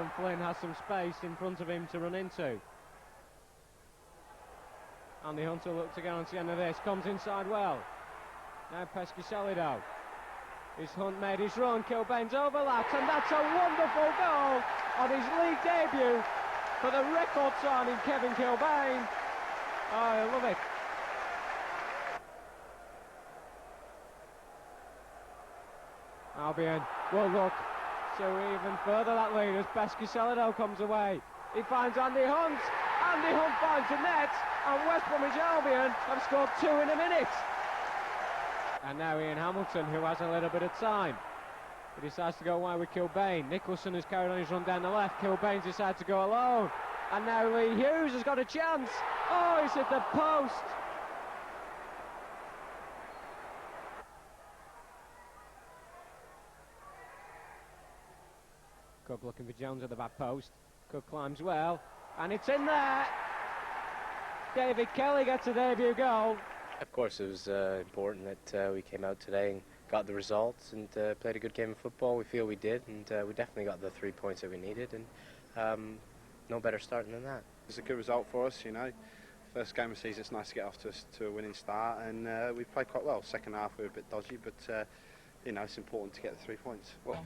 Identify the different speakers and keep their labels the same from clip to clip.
Speaker 1: and Flynn has some space in front of him to run into. Andy Hunt will look to get on to the end of this, comes inside well. Now Pesky Solido. Is Hunt made his run, Kilbane's overlapped, and that's a wonderful goal on his league debut for the record signing Kevin Kilbane. Oh, I love it. Albion will look to even further that lead as Pesky Solido comes away. He finds Andy Hunt. Andy Hunt finds the net, and West Bromwich Albion have scored 2 in a minute. And now Ian Hamilton, who has a little bit of time. He decides to go wide with Kilbane. Nicholson has carried on his run down the left. Kilbane's decided to go alone. And now Lee Hughes has got a chance. Oh, he's hit the post. Cook looking for Jones at the back post. Cook climbs well, and it's in there. David Kelly gets a debut goal.
Speaker 2: Of course, it was important that we came out today and got the results and played a good game of football. We feel we did, and we definitely got the 3 points that we needed, and no better starting than that.
Speaker 3: It's a good result for us, you know. First game of the season, it's nice to get off to a winning start, and we played quite well. Second half we were a bit dodgy, but you know, it's important to get the 3 points. Well,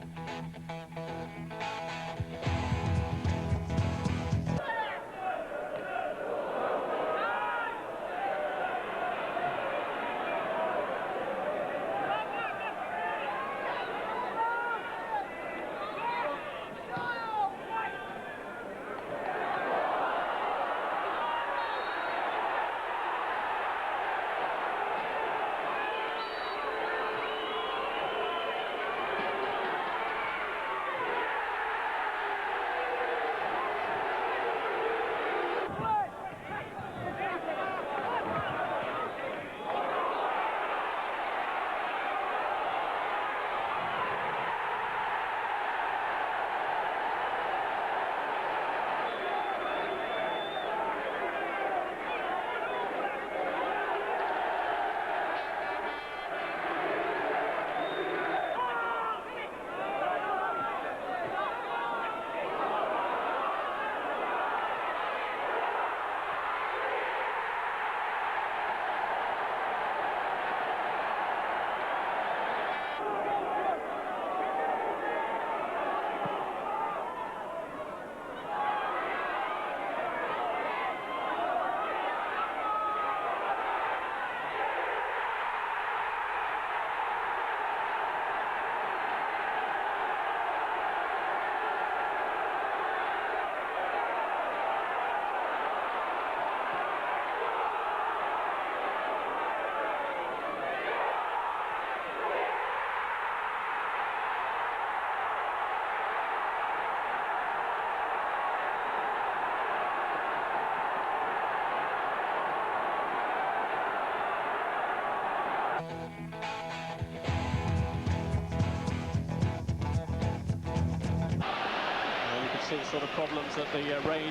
Speaker 4: see the sort of problems that the rain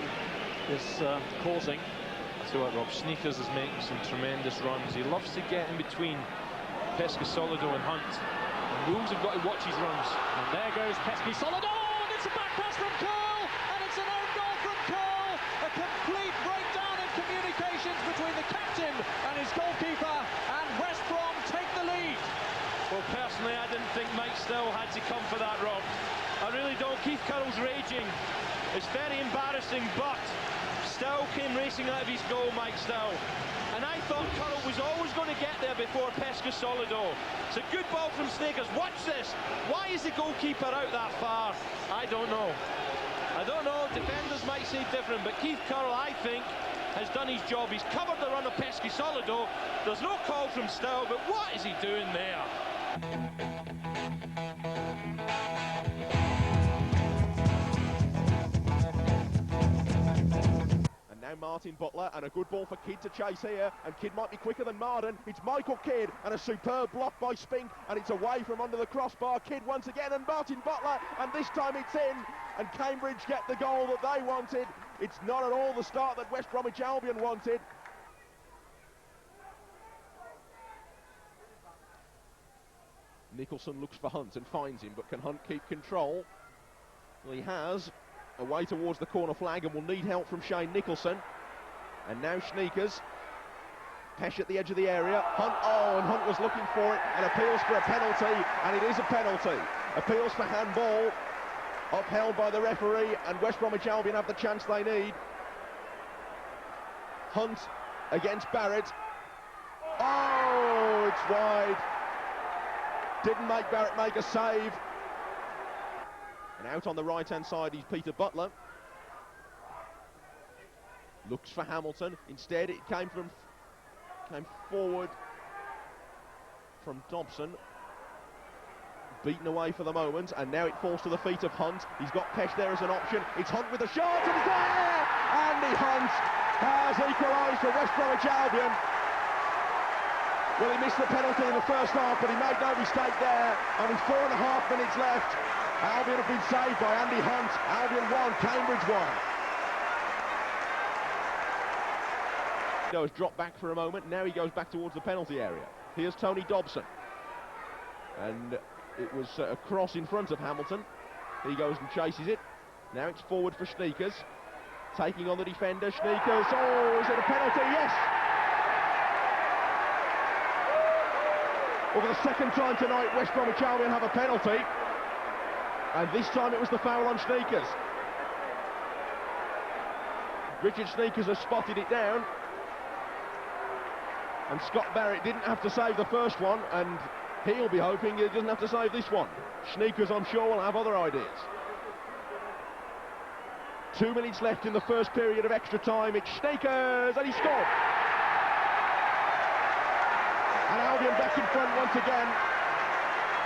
Speaker 4: is causing. So Rob Sneakers is making some tremendous runs. He loves to get in between Pesky Solido and Hunt. And Wolves have got to watch his runs.
Speaker 5: And there goes Pesky Solido, and it's a back pass from Cole, and it's an own goal from Cole. A complete breakdown in communications between the captain and his goalkeeper, and West Brom take the lead.
Speaker 4: Well, personally, I didn't think Mike Still had to come for that, Rob. I really don't. Keith Currell's raging. It's very embarrassing, but Still came racing out of his goal, Mike Still. And I thought Currell was always going to get there before Pesky Solido. It's a good ball from Snakers. Watch this. Why is the goalkeeper out that far? I don't know. I don't know. Defenders might say different, but Keith Currell, I think, has done his job. He's covered the run of Pesky Solido. There's no call from Still, but what is he doing there?
Speaker 6: Now Martin Butler, and a good ball for Kidd to chase here, and Kidd might be quicker than Marden. It's Michael Kidd, and a superb block by Spink, and it's away from under the crossbar. Kidd once again, and Martin Butler, and this time it's in, and Cambridge get the goal that they wanted. It's not at all the start that West Bromwich Albion wanted. Nicholson looks for Hunt and finds him, but can Hunt keep control? Well, he has. away towards the corner flag and will need help from Shane Nicholson. And now Sneakers. Pesh at the edge of the area. Hunt, and Hunt was looking for it and appeals for a penalty, and it is a penalty. Appeals for handball, upheld by the referee, and West Bromwich Albion have the chance they need. Hunt against Barrett. Oh, it's wide. Didn't make Barrett make a save. And out on the right-hand side is Peter Butler. Looks for Hamilton. Instead, it came forward from Dobson. Beaten away for the moment, and now it falls to the feet of Hunt. He's got Pesh there as an option. It's Hunt with a shot, and it's there! Andy Hunt has equalised for West Bromwich Albion. Well, he missed the penalty in the first half, but he made no mistake there. Only 4.5 minutes left. Albion have been saved by Andy Hunt. Albion 1, Cambridge 1. Has dropped back for a moment. Now he goes back towards the penalty area. Here's Tony Dobson. And it was a cross in front of Hamilton. He goes and chases it. Now it's forward for Sneakers. Taking on the defender. Sneakers. Oh, is it a penalty? Yes! Well, for the second time tonight, West Bromwich Albion have a penalty. And this time it was the foul on Sneakers. Richard Sneakers has spotted it down. And Scott Barrett didn't have to save the first one, and he'll be hoping he doesn't have to save this one. Sneakers, I'm sure, will have other ideas. 2 minutes left in the first period of extra time. It's Sneakers, and he scored. And Albion back in front once again.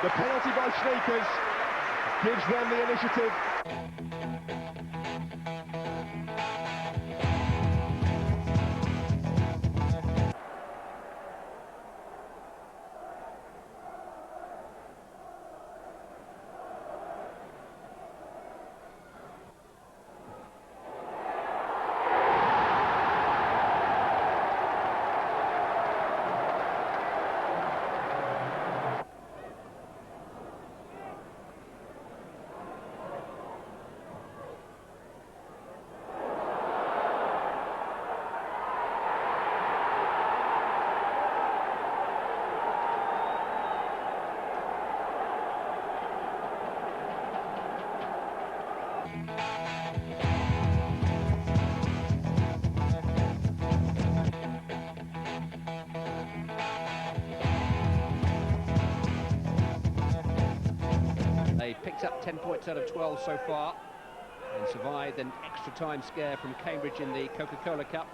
Speaker 6: The penalty by Sneakers gives them the initiative.
Speaker 7: They picked up 10 points out of 12 so far and survived an extra time scare from Cambridge in the Coca-Cola Cup.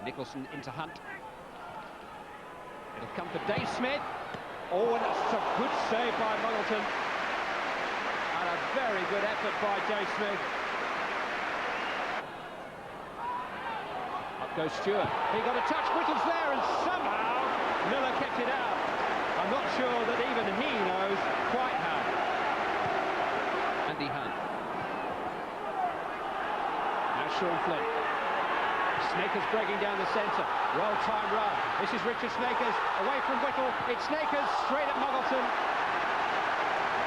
Speaker 7: Nicholson into Hunt. It'll come for Dave Smith.
Speaker 5: Oh, and that's a good save by Muggleton. And a very good effort by Dave Smith.
Speaker 7: Up goes Stewart.
Speaker 5: He got a touch, Whittle's there, and somehow Miller kept it out. I'm not sure that even he knows quite how.
Speaker 7: Andy Hunt. Now Sean Flynn.
Speaker 5: Snakers breaking down the centre. Well-timed run. This is Richard Snakers away from Whittle. It's Snakers straight at Muggleton.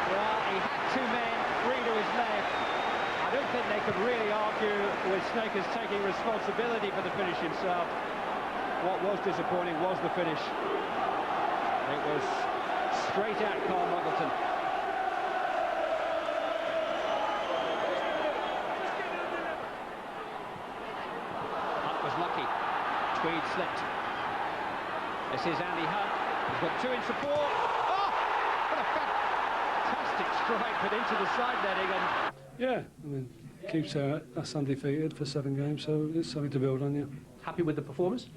Speaker 5: Well, he had two men free to his left. I don't think they could really argue with Snakers taking responsibility for the finish himself. What was disappointing was the finish. It was straight at Carl Muggleton.
Speaker 7: Hunt was lucky. Tweed slipped. This is Andy Hunt. He's got two in support. Oh! What a fantastic strike, but into the side netting. And
Speaker 8: yeah, I mean, keeps us undefeated for 7 games, so it's something to build on, yeah.
Speaker 7: happy with the performance?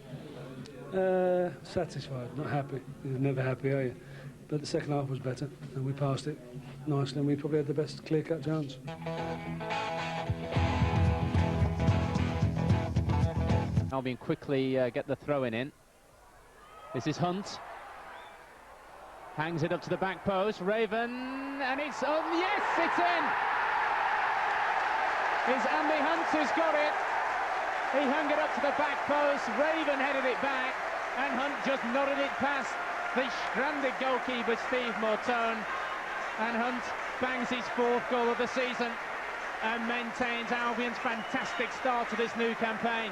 Speaker 8: Satisfied, not happy. You're never happy, are you? But the second half was better, and we passed it nicely, and we probably had the best clear-cut chance.
Speaker 9: Albion quickly get the throw-in in. This is Hunt. Hangs it up to the back post. Raven, and it's on. Yes, it's in! It's Andy Hunt who's got it. He hung it up to the back post. Raven headed it back, and Hunt just nodded it past the stranded goalkeeper Steve Mortone. And Hunt bangs his 4th goal of the season and maintains Albion's fantastic start to this new campaign.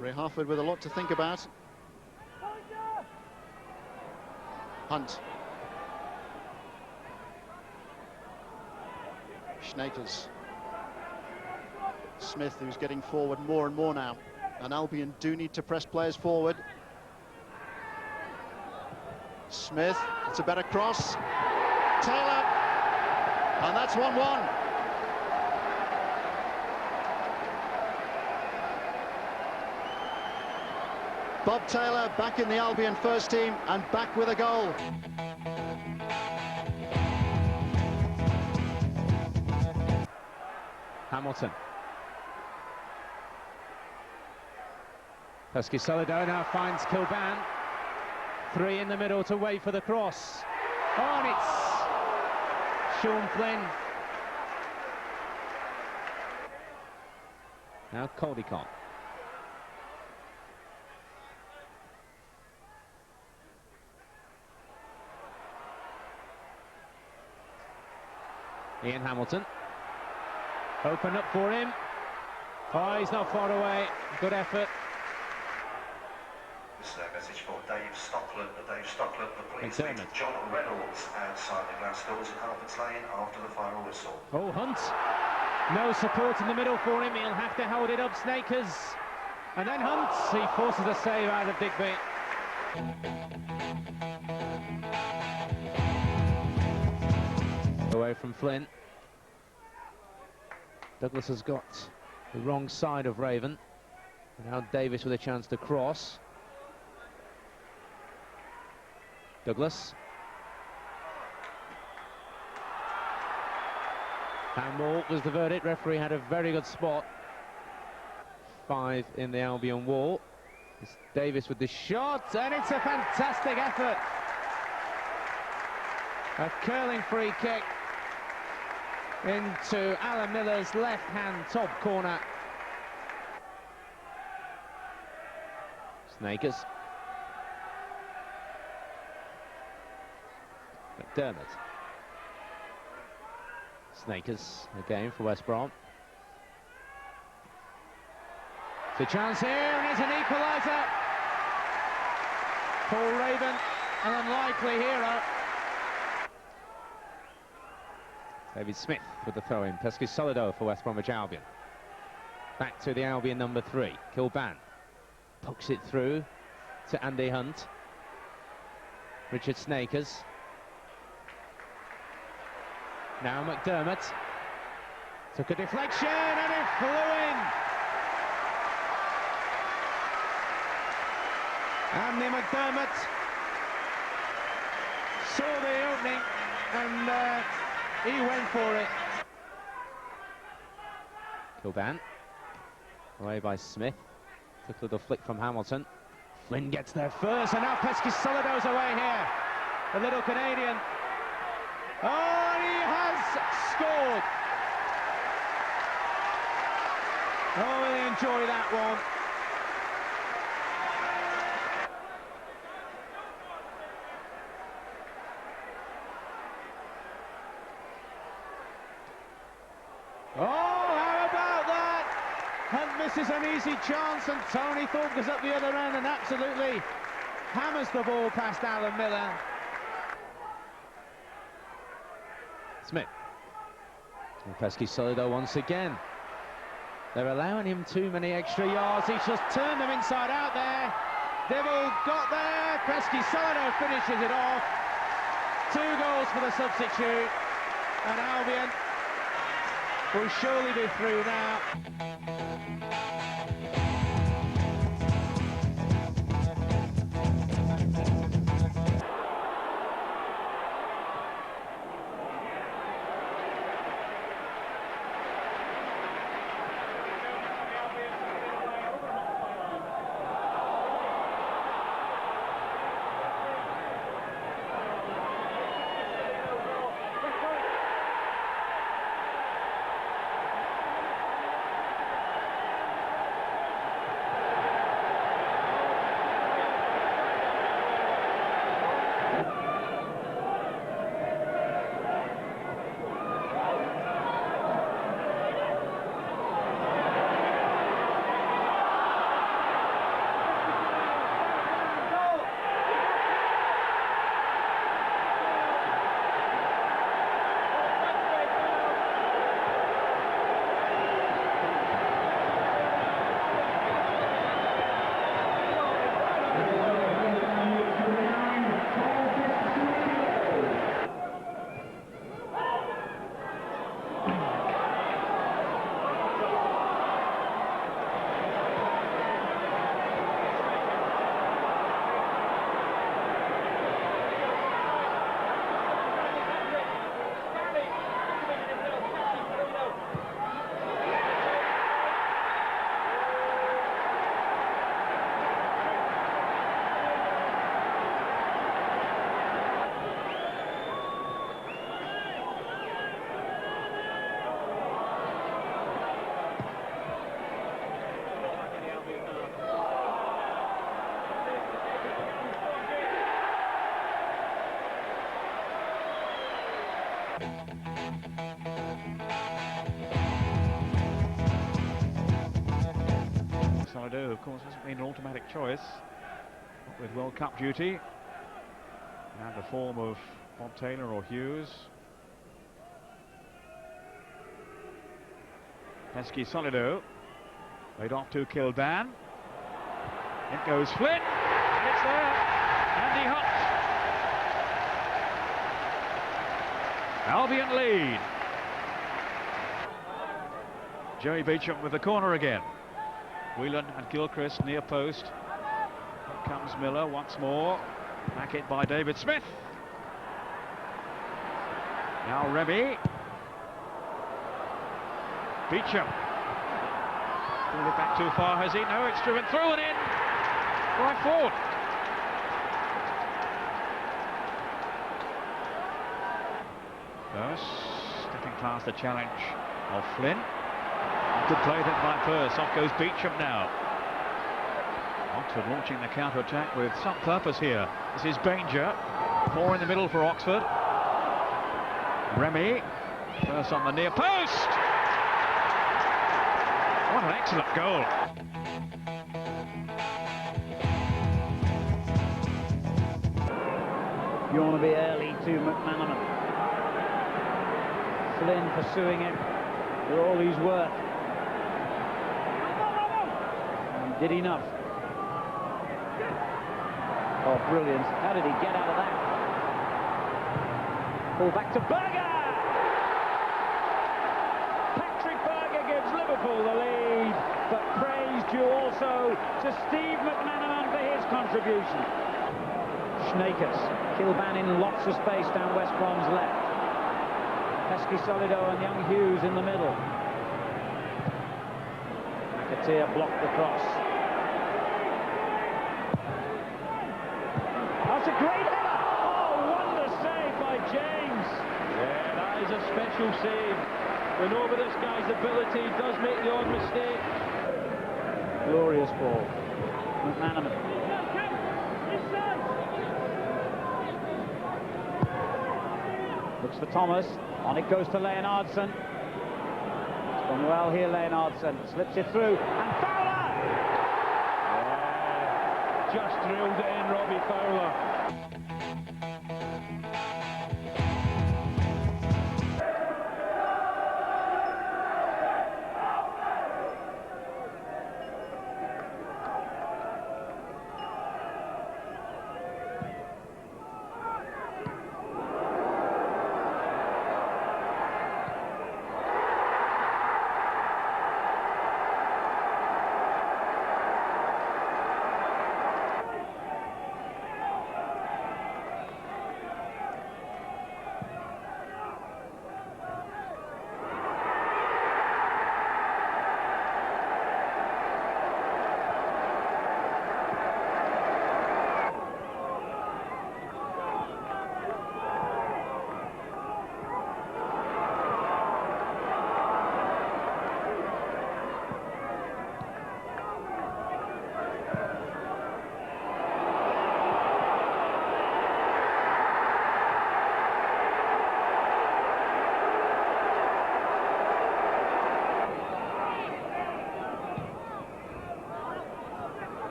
Speaker 10: Ray Harford with a lot to think about. Hunt. Schnakers. Smith, who's getting forward more and more now. And Albion do need to press players forward. Smith, it's a better cross. Taylor, and that's 1-1. Bob Taylor back in the Albion first team and back with a goal.
Speaker 9: Hamilton. Pesky-Solido now finds Kilban. 3 in the middle to wait for the cross. Oh, and it's Sean Flynn. Now Caldicott. Ian Hamilton. Open up for him. Oh, he's not far away. Good effort.
Speaker 11: This is a message for Dave Stockland. Dave Stockland, the police
Speaker 9: McDermott.
Speaker 11: meet John Reynolds outside the glass doors in Harper's Lane after the final whistle.
Speaker 9: Oh, Hunt. No support in the middle for him. He'll have to hold it up, Snakers. And then Hunt. He forces a save out of Digby. Away from Flynn. Douglas has got the wrong side of Raven. And now Davis with a chance to cross. Douglas. Handball was the verdict. Referee had a very good spot. 5 in the Albion wall. It's Davis with the shot, and it's a fantastic effort. A curling free kick into Alan Miller's left-hand top corner. Snakers. McDermott. Snakers again for West Brom. It's a chance here, and it's an equaliser. Paul Raven, an unlikely hero. David Smith with the throw-in. Pesky-Solido for West Bromwich Albion. Back to the Albion number 3. Kilban pokes it through to Andy Hunt. Richard Snakers. Now McDermott. Took a deflection and it flew in. Andy McDermott saw the opening and he went for it. Kilban. Away by Smith. Took a little flick from Hamilton. Flynn gets there first, and now Pesky-Solido's away here. The little Canadian. Oh, he has scored. Oh, will he enjoy that one. Oh, how about that? And misses an easy chance, and Tony Thorpe goes up the other end and absolutely hammers the ball past Alan Miller. Smith. And Pesky Solido once again. They're allowing him too many extra yards. He's just turned them inside out there. Dibble got there. Pesky Solido finishes it off. 2 goals for the substitute. And Albion will surely be through now.
Speaker 5: Solido, of course, hasn't been an automatic choice with World Cup duty and the form of Taylor or Hughes. Pesky Solido laid off to Kilban. It goes Flynn, and it's there. Andy Hunt. Albion lead. Joey Beecham with the corner again. Whelan and Gilchrist near post. Here comes Miller once more. Back it by David Smith. Now Remy. Beecham. Pulled it back too far, has he? No, it's driven through and in. Right forward. First, stepping past the challenge of Flynn. Good play then by Pearce. Off goes Beecham now. Oxford launching the counter-attack with some purpose here. This is Banger. 4 in the middle for Oxford. Remy. Pearce on the near post. What an excellent goal.
Speaker 12: You want to be early to McManaman. Flynn pursuing him with all his work. And did enough. Oh, brilliant. How did he get out of that? Pull back to Berger! Patrick Berger gives Liverpool the lead, but praise due also to Steve McManaman for his contribution. Schnakers, Kilban in lots of space down West Brom's left. Pesky Solido and young Hughes in the middle. McAteer blocked the cross. That's a great header! Oh, wonder save by James!
Speaker 4: Yeah, that is a special save. We know about this guy's ability, he does make the odd mistake.
Speaker 12: Glorious ball. McManaman. Looks for Thomas. On it goes to Leonardson. Done well here, Leonardson. Slips it through, and Fowler!
Speaker 4: Yeah, just drilled it in, Robbie Fowler.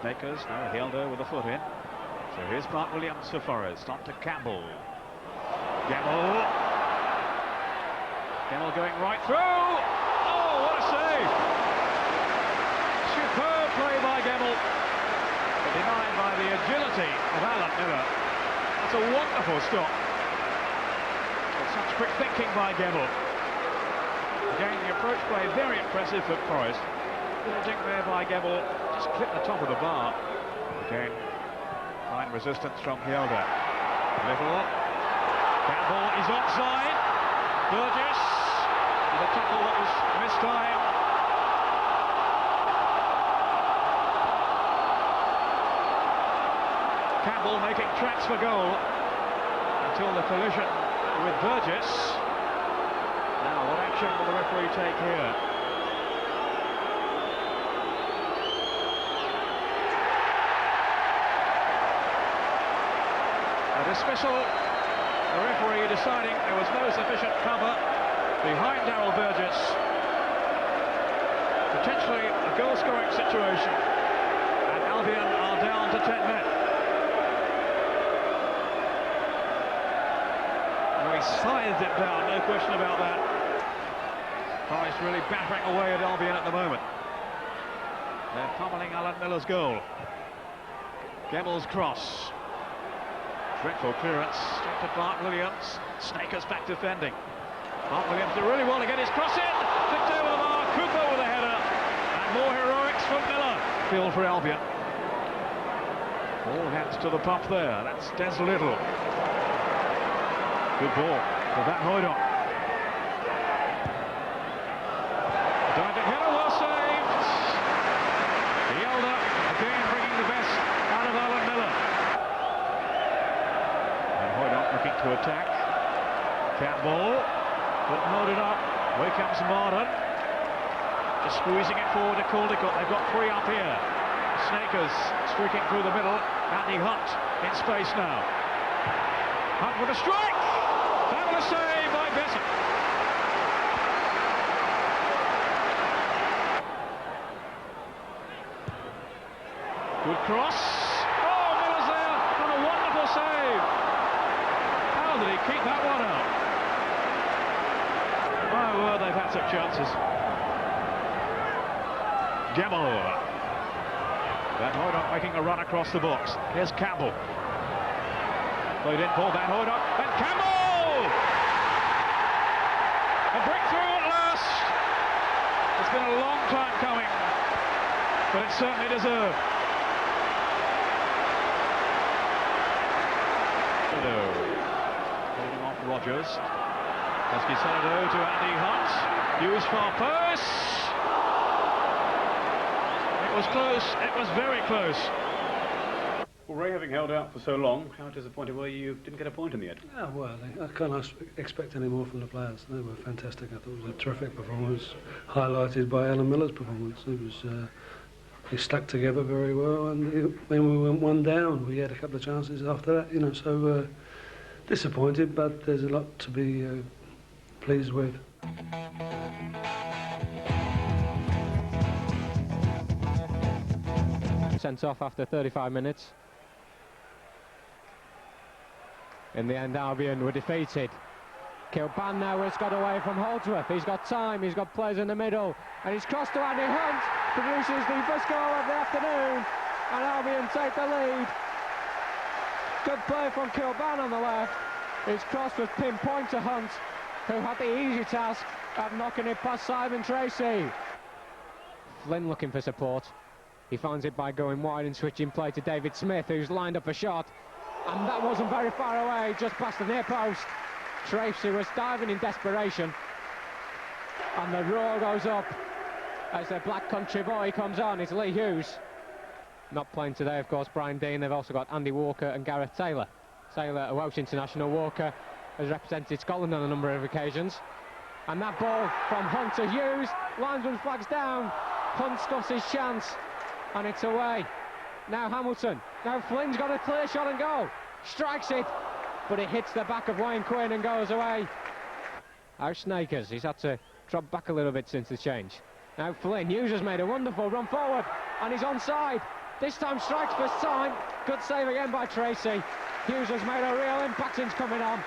Speaker 5: Snakers, now Hilder with a foot in. So here's Mark Williams for Forest, on to Campbell. Gemmell going right through! Oh, what a save! Superb play by Gemmell, but denied by the agility of Alan Miller. That's a wonderful stop. But such quick thinking by Gemmell. Again, the approach play very impressive for Forest. Little dink there by Gemmell, just clipped the top of the bar. Again, fine resistance from Hilder. Little. Campbell is offside. Burgess with a tackle that was mistimed. Campbell making tracks for goal until the collision with Burgess. Now, what action will the referee take here? Dismissal, the referee deciding there was no sufficient cover behind Darryl Burgess. Potentially a goal-scoring situation, and Albion are down to 10 men. Well, he scythed it down, no question about that. Forest really battering away at Albion at the moment. They're pummeling Alan Miller's goal. Gemmell's cross. Dreadful clearance, straight to Mark Williams. Snakers back defending. Mark Williams did really well to get his cross in. Flicked over the bar, Cooper with a header. And more heroics from Miller. Field for Albion. All hands to the pump there. That's Des Little. Good ball for Van Hooydonk. Diving header, well saved. Hilder again bringing the best out of Alan Miller. Looking to attack. Campbell couldn't hold it up. Away comes Martin. Just squeezing it forward to Caldicott. They've got three up here. Snakers streaking through the middle. Andy Hunt in space now. Hunt with a strike. Fabulous save by Besson. Good cross. Oh, Miller's there on a wonderful save. How did he keep that one out? My word, they've had some chances. Gemmell. Van Hooydonk making a run across the box. Here's Campbell. Played in for Van Hooydonk. And Campbell! A breakthrough at last. It's been a long time coming, but it certainly deserved. Holding off Rogers. Pesky-Solido to Andy Hunt. Hughes far post. It was close. It was very close.
Speaker 13: Well, Ray, having held out for so long, how disappointed were you didn't get a point in the end?
Speaker 8: Yeah, well, I can't expect any more from the players. They were fantastic. I thought it was a terrific performance, highlighted by Alan Miller's performance. It was he stuck together very well, and when we went one down, we had a couple of chances after that. You know, so disappointed, but there's a lot to be pleased with.
Speaker 1: Sent off after 35 minutes. In the end, Albion were defeated. Kilban now has got away from Holdsworth. He's got time, he's got players in the middle, and he's crossed to Andy Hunt, produces the first goal of the afternoon, and Albion take the lead. Good play from Kilban on the left. His cross was pinpoint to Hunt, who had the easy task of knocking it past Simon Tracy. Flynn looking for support. He finds it by going wide and switching play to David Smith, who's lined up a shot. And that wasn't very far away, just past the near post. Tracy was diving in desperation. And the roar goes up as the Black Country boy comes on. It's Lee Hughes. Not playing today, of course, Brian Dean. They've also got Andy Walker and Gareth Taylor. Taylor, a Welsh international. Walker has represented Scotland on a number of occasions. And that ball from Hunt to Hughes. Linesman flags down. Hunt stuffs his chance. And it's away. Now Hamilton. Now Flynn's got a clear shot and goal. Strikes it, but it hits the back of Wayne Quinn and goes away. Now Snakers. He's had to drop back a little bit since the change. Now Flynn. Hughes has made a wonderful run forward, and he's onside. This time strikes first time. Good save again by Tracy. Hughes has made a real impact since coming on.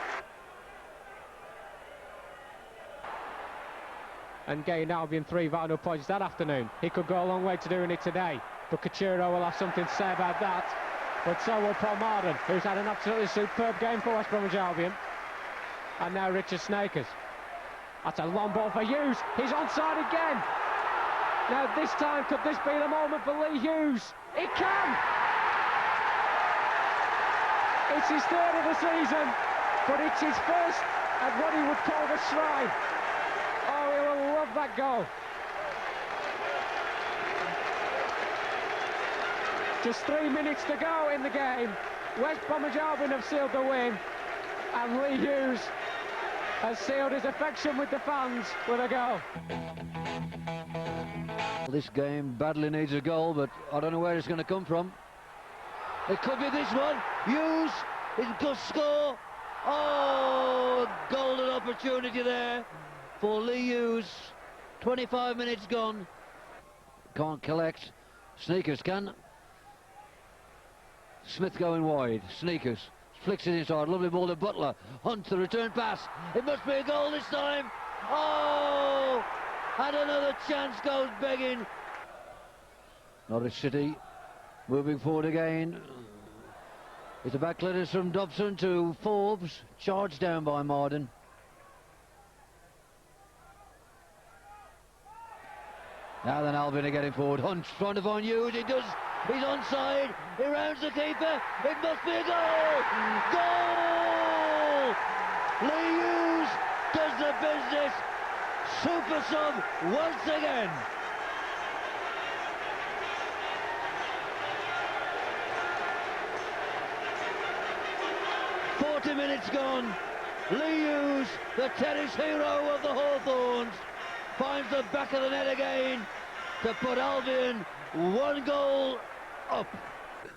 Speaker 1: And gained Albion 3 vital points that afternoon. He could go a long way to doing it today, but Coutinho will have something to say about that. But so will Paul Marden, who's had an absolutely superb game for West Bromwich Albion. And now Richard Snakers. That's a long ball for Hughes. He's onside again. Now this time, could this be the moment for Lee Hughes? It can! It's his third of the season, but it's his first at what he would call the Shrine. Oh, he will love that goal. Just 3 minutes to go in the game. West Bromwich Albion have sealed the win, and Lee Hughes has sealed his affection with the fans with a goal.
Speaker 14: This game badly needs a goal, but I don't know where it's going to come from. It could be this one. Hughes, he could score. Oh, golden opportunity there for Lee Hughes. 25 minutes gone. Can't collect. Sneakers can. Smith going wide. Sneakers flicks it inside. Lovely ball to Butler. Hunt, the return pass. It must be a goal this time. Oh! And another chance goes begging. Norwich City moving forward again. It's a back clearance from Dobson to Forbes. Charged down by Marden. Now then Albion are getting forward. Hunt trying to find Hughes. He does. He's onside. He rounds the keeper. It must be a goal. Goal! Lee Hughes does the business. Super sub once again. "40 minutes gone. Lee Hughes, the tennis hero of the Hawthorns, finds the back of the net again to put Albion 1 goal up.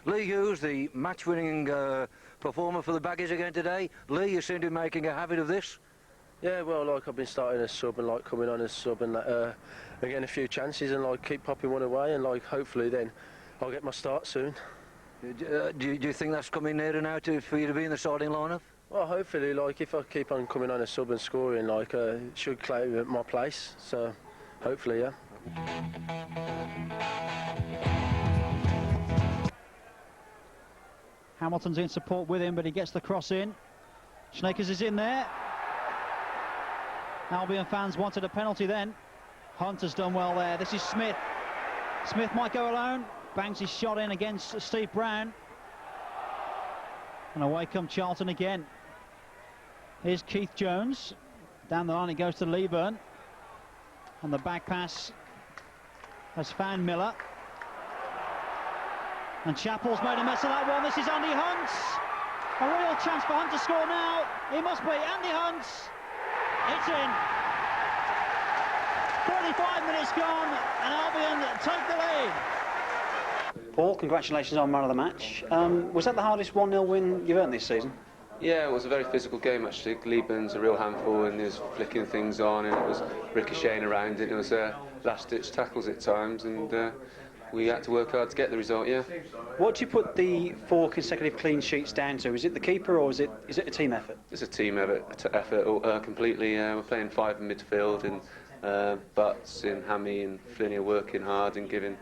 Speaker 15: Lee Hughes, the match-winning performer for the Baggies again today. Lee, you seem to be making a habit of this.
Speaker 16: Yeah, well, like I've been starting as sub and like coming on as sub and getting a few chances and like keep popping one away and like hopefully then I'll get my start soon.
Speaker 15: Do you think that's coming nearer now for you to be in the starting lineup?
Speaker 16: Well, hopefully, like if I keep on coming on as sub and scoring, like it should claim my place. So hopefully, yeah.
Speaker 5: Hamilton's in support with him, but he gets the cross in. Snakers is in there. Albion fans wanted a penalty then. Hunt has done well there. This is Smith. Smith might go alone. Bangs his shot in against Steve Brown. And away come Charlton again. Here's Keith Jones. Down the line it goes to Leeburn. And the back pass has found Miller. And Chappell's made a mess of that one. This is Andy Hunt. A real chance for Hunt to score now. He must be Andy Hunt. It's in. 35 minutes gone and Albion take the lead.
Speaker 17: Paul, congratulations on man of the match. Was that the hardest 1-0 win you've earned this season?
Speaker 18: Yeah, it was a very physical game actually. Leeburn's a real handful and he was flicking things on and it was ricocheting around it. It was last-ditch tackles at times and we had to work hard to get the result, yeah.
Speaker 17: What do you put the 4 consecutive clean sheets down to? Is it the keeper or is it a team effort?
Speaker 18: It's a team effort completely. We're playing 5 in midfield and Butts and Hammy and Flynn are working hard and giving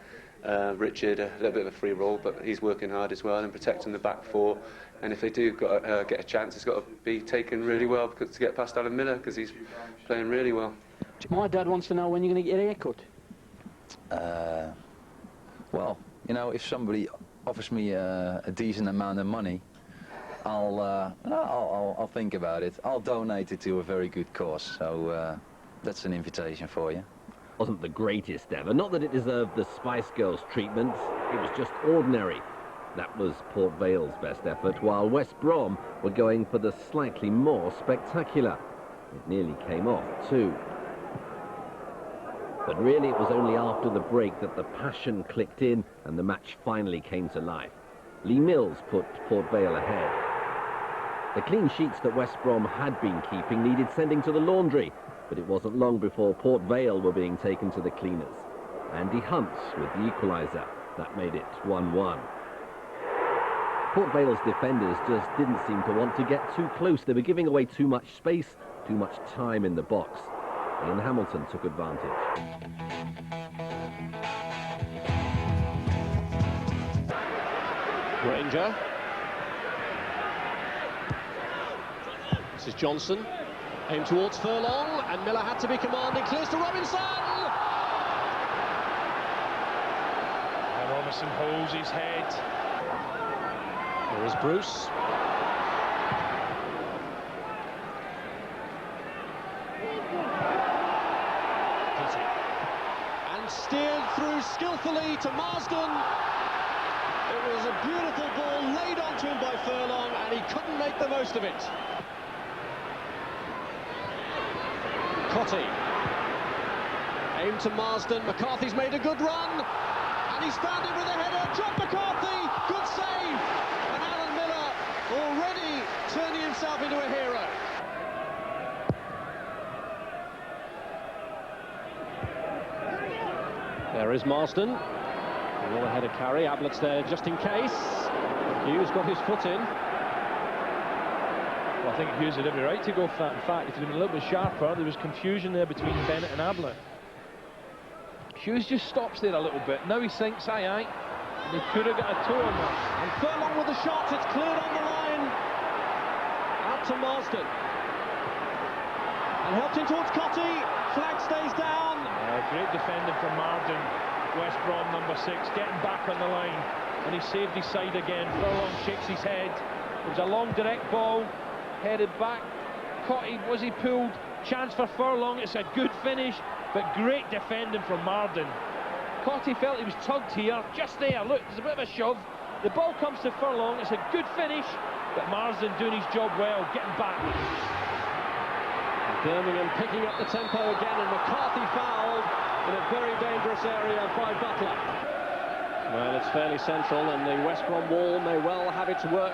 Speaker 18: Richard a little bit of a free roll, but he's working hard as well and protecting the back 4. And if they do get a chance, it's got to be taken really well to get past Alan Miller because he's playing really well.
Speaker 17: My dad wants to know when you're going to get your hair cut.
Speaker 19: Well, you know, if somebody offers me a decent amount of money, I'll think about it. I'll donate it to a very good cause. So that's an invitation for you.
Speaker 20: Wasn't the greatest ever. Not that it deserved the Spice Girls treatment. It was just ordinary. That was Port Vale's best effort, while West Brom were going for the slightly more spectacular. It nearly came off too. But really it was only after the break that the passion clicked in and the match finally came to life. Lee Mills put Port Vale ahead. The clean sheets that West Brom had been keeping needed sending to the laundry, but it wasn't long before Port Vale were being taken to the cleaners. Andy Hunt with the equaliser. That made it 1-1. Port Vale's defenders just didn't seem to want to get too close. They were giving away too much space, too much time in the box. Ian Hamilton took advantage.
Speaker 5: Granger. This is Johnson. Aimed towards Furlong, and Miller had to be commanding. Clears to Robinson!
Speaker 4: And Robinson holds his head.
Speaker 5: There is Bruce. And steered through skillfully to Marsden. It was a beautiful ball laid onto him by Furlong, and he couldn't make the most of it. Cotty. Aimed to Marsden. McCarthy's made a good run. And he's found it with a header. John McCarthy. Good save. And Alan Miller already turning himself into a hero. There is Marsden. Another header carry. Ablett's there just in case. Hughes got his foot in.
Speaker 4: Well, I think Hughes had every right to go for that. In fact, if he'd been a little bit sharper, there was confusion there between Bennett and Ablett. Hughes just stops there a little bit. Now he thinks, aye, aye. And he could have got a toe on that.
Speaker 5: And Furlong with the shot. It's cleared on the line. Out to Marsden. And helped in towards Cotty. Flag stays down.
Speaker 4: Great defending from Marsden. West Brom number 6 getting back on the line. And he saved his side again. Furlong shakes his head. It was a long direct ball. Headed back. Cotty, was he pulled? Chance for Furlong. It's a good finish, but great defending from Marsden. Cotty felt he was tugged here, just there. Look, there's a bit of a shove. The ball comes to Furlong. It's a good finish, but Marsden doing his job well, getting back.
Speaker 5: Birmingham picking up the tempo again, and McCarthy fouled in a very dangerous area by Butler. Well, it's fairly central, and the West Brom wall may well have its work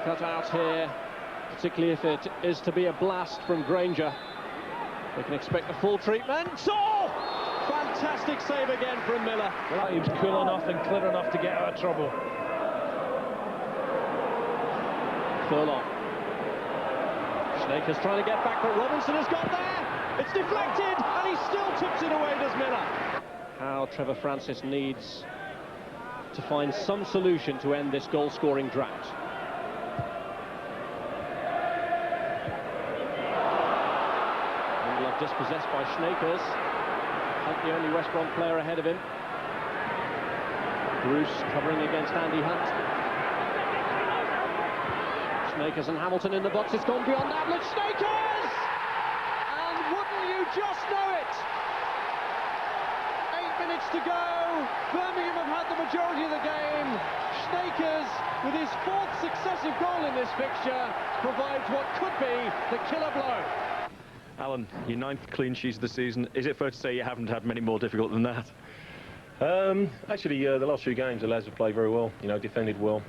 Speaker 5: cut out here, particularly if it is to be a blast from Granger. They can expect the full treatment. Oh! Fantastic save again from Miller.
Speaker 4: Well, he was cool enough and clear enough to get out of trouble.
Speaker 5: Furlong. Snaker's trying to get back, but Robinson has got there. It's deflected, and he still tips it away, does Miller. How Trevor Francis needs to find some solution to end this goal-scoring drought. Dispossessed by Snakers. Hunt, the only West Brom player ahead of him. Bruce covering against Andy Hunt. Snakers and Hamilton in the box. It's gone beyond average. Snakers! And wouldn't you just know it? 8 minutes to go. Birmingham have had the majority of the game. Snakers, with his 4th successive goal in this fixture, provides what could be the killer blow.
Speaker 21: Alan, your 9th clean sheet of the season. Is it fair to say you haven't had many more difficult than that?
Speaker 22: Actually, the last few games, the lads have played very well. You know, defended well.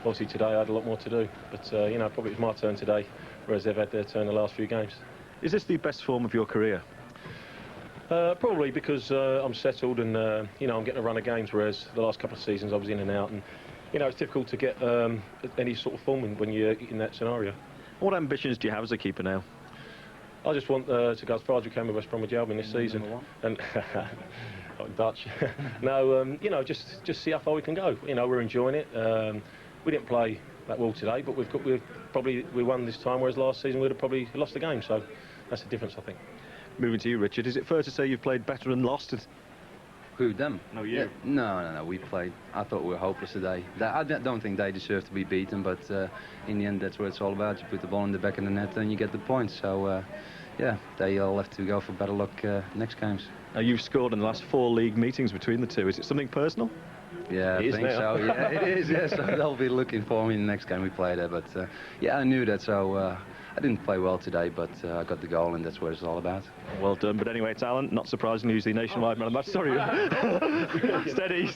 Speaker 22: Obviously, today I had a lot more to do. But you know, probably it was my turn today, whereas they've had their turn the last few games.
Speaker 21: Is this the best form of your career?
Speaker 22: Probably because I'm settled and you know, I'm getting a run of games, whereas the last couple of seasons I was in and out, and you know, it's difficult to get any sort of form when you're in that scenario.
Speaker 21: What ambitions do you have as a keeper now?
Speaker 22: I just want to go as far as we can with West Bromwich Albion this season. And Dutch. No, you know, just see how far we can go. You know, we're enjoying it. We didn't play that well today, but we won this time, whereas last season we'd have probably lost the game. So that's the difference, I think.
Speaker 21: Moving to you, Richard, is it fair to say you've played better and lost it?
Speaker 23: Who, them?
Speaker 21: No, you.
Speaker 23: Yeah, no, we played. I thought we were hopeless today. I don't think they deserve to be beaten, but in the end, that's what it's all about. You put the ball in the back of the net and you get the points. So, yeah, they'll have to go for better luck next games.
Speaker 21: Now, you've scored in the last 4 league meetings between the two. Is it something personal?
Speaker 23: Yeah, I think so. Yeah, it is. Yeah, so they'll be looking for me in the next game we play there. But yeah, I knew that. So I didn't play well today, but I got the goal, and that's what it's all about.
Speaker 21: Well done. But anyway, it's Alan. Not surprisingly, who's the nationwide man of the match. Sorry. Steady.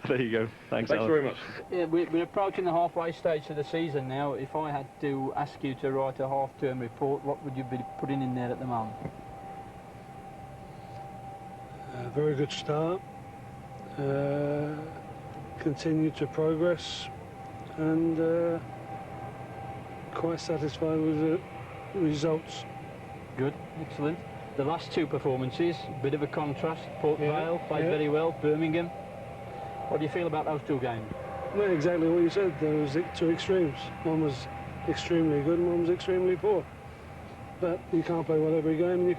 Speaker 21: There you go. Thanks Alan.
Speaker 22: Very much.
Speaker 24: Yeah, we're approaching the halfway stage of the season now. If I had to ask you to write a half-term report, what would you be putting in there at the moment?
Speaker 8: Very good start. Continue to progress, and quite satisfied with the results.
Speaker 24: Good, excellent. The last 2 performances, bit of a contrast. Port Vale played very well. Birmingham. What do you feel about those 2 games?
Speaker 8: Well, exactly what you said. There was 2 extremes. One was extremely good, and one was extremely poor. But you can't play well every game, and you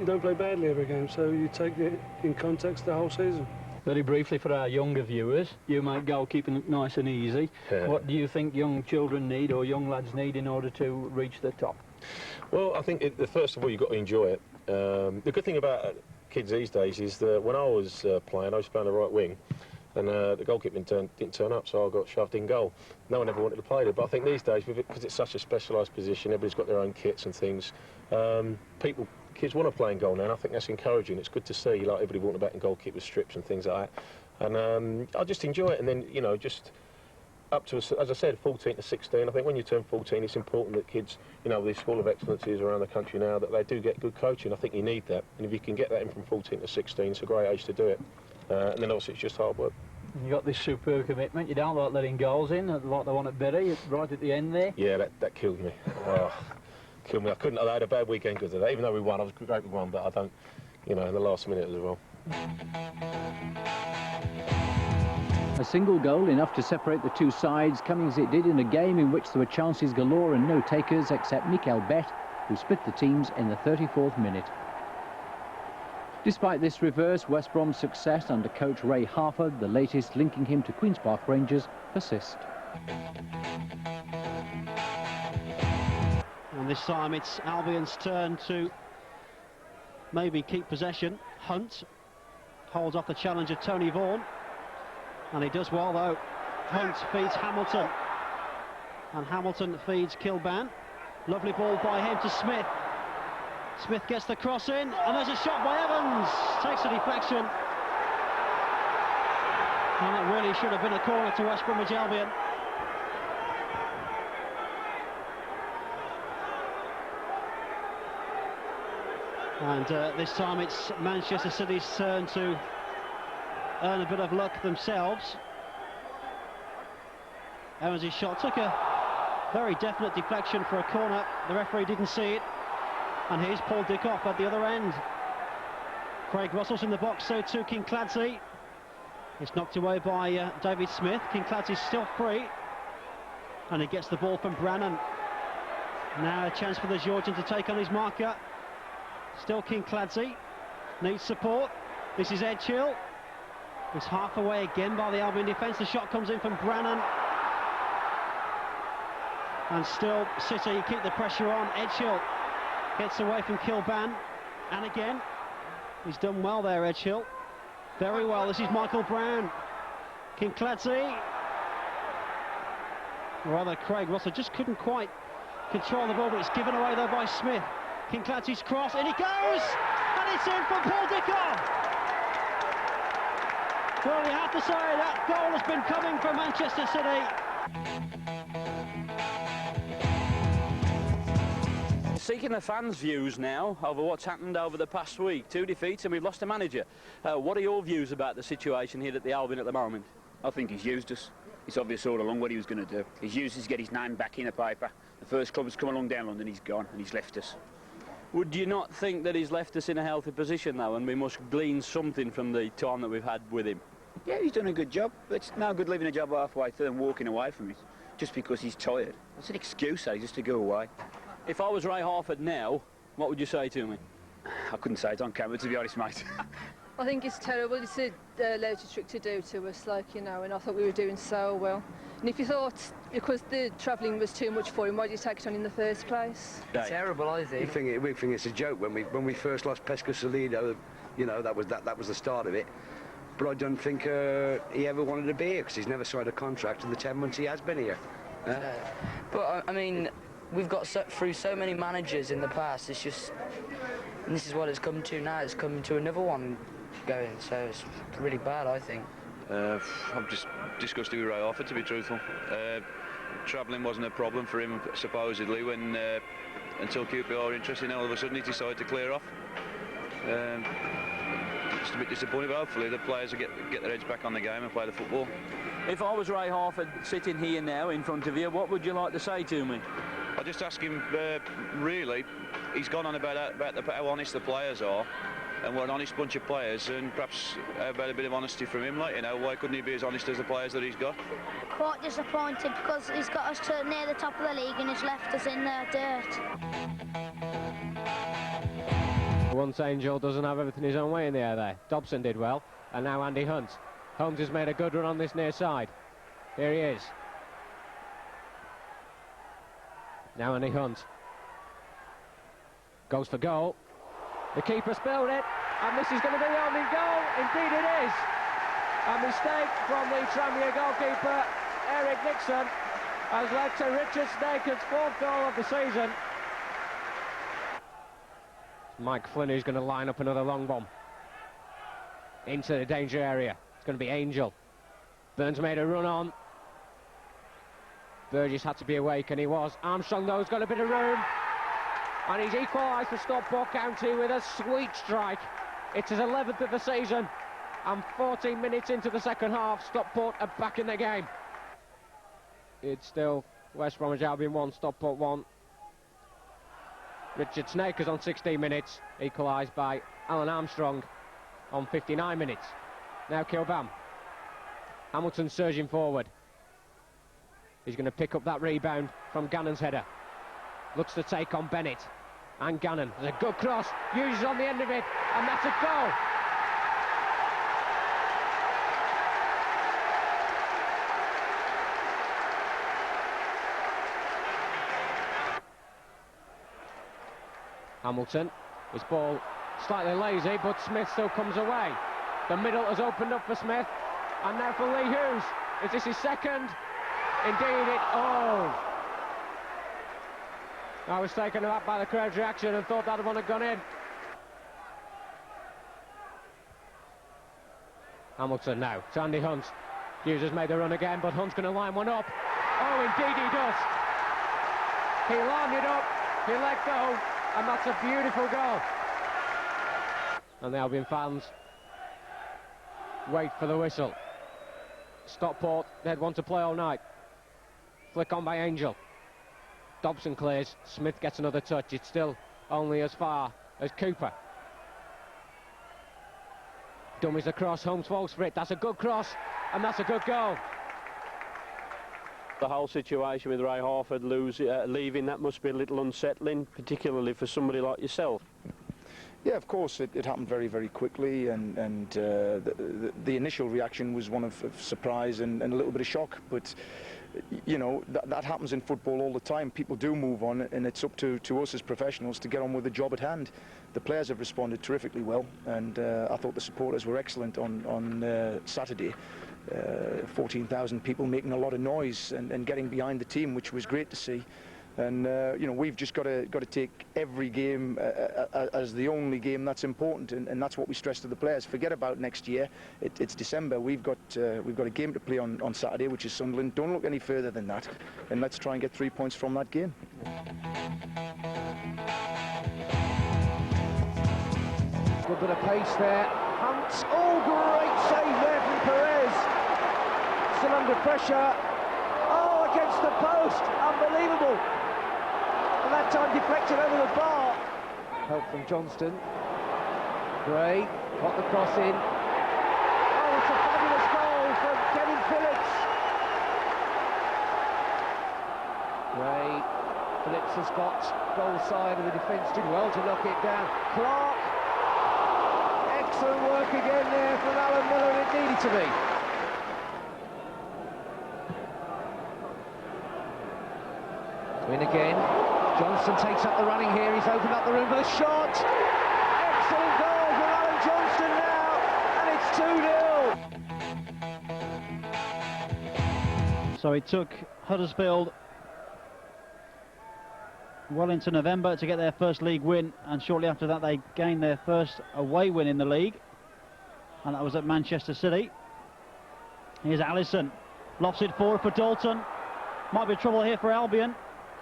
Speaker 8: don't play badly every game. So you take it in context the whole season.
Speaker 24: Very briefly for our younger viewers, you make goalkeeping nice and easy.
Speaker 22: Yeah.
Speaker 24: What do you think young children need, or young lads need, in order to reach the top?
Speaker 22: Well, I think first of all you've got to enjoy it. The good thing about kids these days is that when I was playing, I was playing the right wing, and the goalkeeper didn't turn up, so I got shoved in goal. No one ever wanted to play there, but I think these days, because it's such a specialised position, everybody's got their own kits and things, kids want to play in goal now, and I think that's encouraging. It's good to see, like, everybody walking about in goalkeeper strips and things like that. And I just enjoy it, and then, you know, just up to, as I said, 14 to 16. I think when you turn 14, it's important that kids, you know, these School of Excellencies around the country now, that they do get good coaching. I think you need that, and if you can get that in from 14 to 16, it's a great age to do it. And then also it's just hard work.
Speaker 24: You got this superb commitment. You don't like letting goals in, like the one at Bury, right at the end there.
Speaker 22: Yeah, that killed me. Oh, killed me. I had a bad weekend because of that. Even though we won, I was great we won, but I don't, you know, in the last minute as well.
Speaker 25: A single goal, enough to separate the 2 sides, coming as it did in a game in which there were chances galore and no takers except Mikel Bett, who split the teams in the 34th minute. Despite this reverse, West Brom's success under coach Ray Harford, the latest linking him to Queen's Park Rangers, persist.
Speaker 5: And this time it's Albion's turn to maybe keep possession. Hunt holds off the challenge of Tony Vaughan, and he does well though. Hunt feeds Hamilton, and Hamilton feeds Kilban. Lovely ball by him to Smith. Smith gets the cross in, and there's a shot by Evans. Takes a deflection. And it really should have been a corner to West Bromwich Albion. And this time it's Manchester City's turn to earn a bit of luck themselves. Evans' shot took a very definite deflection for a corner. The referee didn't see it. And here's Paul Dickoff at the other end. Craig Russell's in the box, so too Kincladze. It's knocked away by David Smith. Kincladze's still free. And he gets the ball from Brannan. Now a chance for the Georgian to take on his marker. Still Kincladze. Needs support. This is Edgehill. It's half away again by the Albion defence. The shot comes in from Brannan. And still, City keep the pressure on. Edgehill gets away from Kilban. And again, he's done well there, Edgehill. Very well. This is Michael Brown. Kinkladze. Rather, Craig Russell just couldn't quite control the ball, but it's given away there by Smith. Kinkladze's cross, and he goes! And it's in for Paul Dicker! Well, you have to say that goal has been coming from Manchester City.
Speaker 2: Seeking the fans' views now over what's happened over the past week. 2 defeats and we've lost a manager. What are your views about the situation here at the Albion at the moment?
Speaker 3: I think he's used us. It's obvious all along what he was going to do. He's used us to get his name back in the paper. The first club has come along down London, he's gone and he's left us.
Speaker 2: Would you not think that he's left us in a healthy position though, and we must glean something from the time that we've had with him?
Speaker 3: Yeah, he's done a good job. It's no good leaving a job halfway through and walking away from it just because he's tired. It's an excuse, just to go away.
Speaker 2: If I was Ray Harford now, what would you say to me?
Speaker 3: I couldn't say it on camera, to be honest, mate.
Speaker 6: I think it's terrible. It's a lousy trick to do to us, like, you know, and I thought we were doing so well. And if you thought, because the travelling was too much for him, why did you take it on in the first place?
Speaker 7: Terrible, I think. We think it's a joke. When we first lost Pesca Solido, you know, that was the start of it. But I don't think he ever wanted to be here, because he's never signed a contract in the 10 months he has been here.
Speaker 10: But, I mean, we've got through so many managers in the past, it's just, and this is what it's come to now, it's coming to another one going, so it's really bad, I think.
Speaker 23: I'm just disgusted with Ray Harford, to be truthful. Travelling wasn't a problem for him, supposedly, when until QPR were interested, and all of a sudden he decided to clear off. Just a bit disappointed, but hopefully the players will get their heads back on the game and play the football.
Speaker 2: If I was Ray Harford sitting here now in front of you, what would you like to say to me?
Speaker 23: I just ask him, really, he's gone on about how honest the players are, and we're an honest bunch of players, and perhaps about a bit of honesty from him, like, you know, why couldn't he be as honest as the players that he's got?
Speaker 26: Quite disappointed because he's got us to near the top of the league and he's left us in the dirt.
Speaker 1: Once Angel doesn't have everything his own way in the air there. Dobson did well, and now Andy Hunt. Holmes has made a good run on this near side. Here he is. Now Andy Hunt goes for goal. The keeper spilled it, and this is going to be the only goal. Indeed it is. A mistake from the Tranmere goalkeeper, Eric Nixon, has led to Richard Snaker's 4th goal of the season. Mike Flynn, who's going to line up another long bomb into the danger area. It's going to be Angel. Burns made a run on. Burgess had to be awake, and he was. Armstrong, though, has got a bit of room. And he's equalised for Stockport County with a sweet strike. It's his 11th of the season. And 14 minutes into the second half, Stockport are back in the game. It's still West Bromwich Albion 1, Stockport 1. Richard Snakers on 16 minutes, equalised by Alan Armstrong on 59 minutes. Now Kilbam. Hamilton surging forward. He's going to pick up that rebound from Gannon's header. Looks to take on Bennett. And Gannon. There's a good cross. Uses on the end of it. And that's a goal. Hamilton. His ball slightly lazy, but Smith still comes away. The middle has opened up for Smith. And now for Lee Hughes. Is this his second? Indeed it... Oh! I was taken aback by the crowd's reaction and thought that one had gone in. Hamilton now to Andy Hunt. Hughes has made the run again, but Hunt's going to line one up. Oh, indeed he does. He lined it up, he let go, and that's a beautiful goal. And the Albion fans wait for the whistle. Stockport, they'd want to play all night. Flick on by Angel. Dobson clears, Smith gets another touch. It's still only as far as Cooper. Dummies across, Holmes falls for it. That's a good cross, and that's a good goal.
Speaker 5: The whole situation with Ray Harford leaving, that must be a little unsettling, particularly for somebody like yourself.
Speaker 27: Yeah, of course, it happened very, very quickly, and the initial reaction was one of surprise and a little bit of shock, but you know, that happens in football all the time. People do move on, and it's up to us as professionals to get on with the job at hand. The players have responded terrifically well, and I thought the supporters were excellent on Saturday. 14,000 people making a lot of noise and getting behind the team, which was great to see. And you know, we've just got to take every game as the only game that's important, and that's what we stress to the players. Forget about next year. It's December. We've got a game to play on Saturday, which is Sunderland. Don't look any further than that, and let's try and get 3 points from that game.
Speaker 1: Good bit of pace there. Hunt. Oh, great save there from Perez. Still under pressure. Oh, against the post. Unbelievable. And that time deflected over the bar. Help from Johnston. Gray got the cross in. Oh, it's a fabulous goal from Kevin Phillips. Gray. Phillips has got goal side of the defence. Did well to knock it down. Clark. Excellent work again there from Alan Miller, and it needed to be. Win again. Johnson takes up the running here. He's opened up the room for the shot. Excellent goal from Alan Johnston now, and it's 2-0.
Speaker 24: So it took Huddersfield well into November to get their first league win, and shortly after that they gained their first away win in the league, and that was at Manchester City. Here's Allison, lofts it forward for Dalton. Might be trouble here for Albion.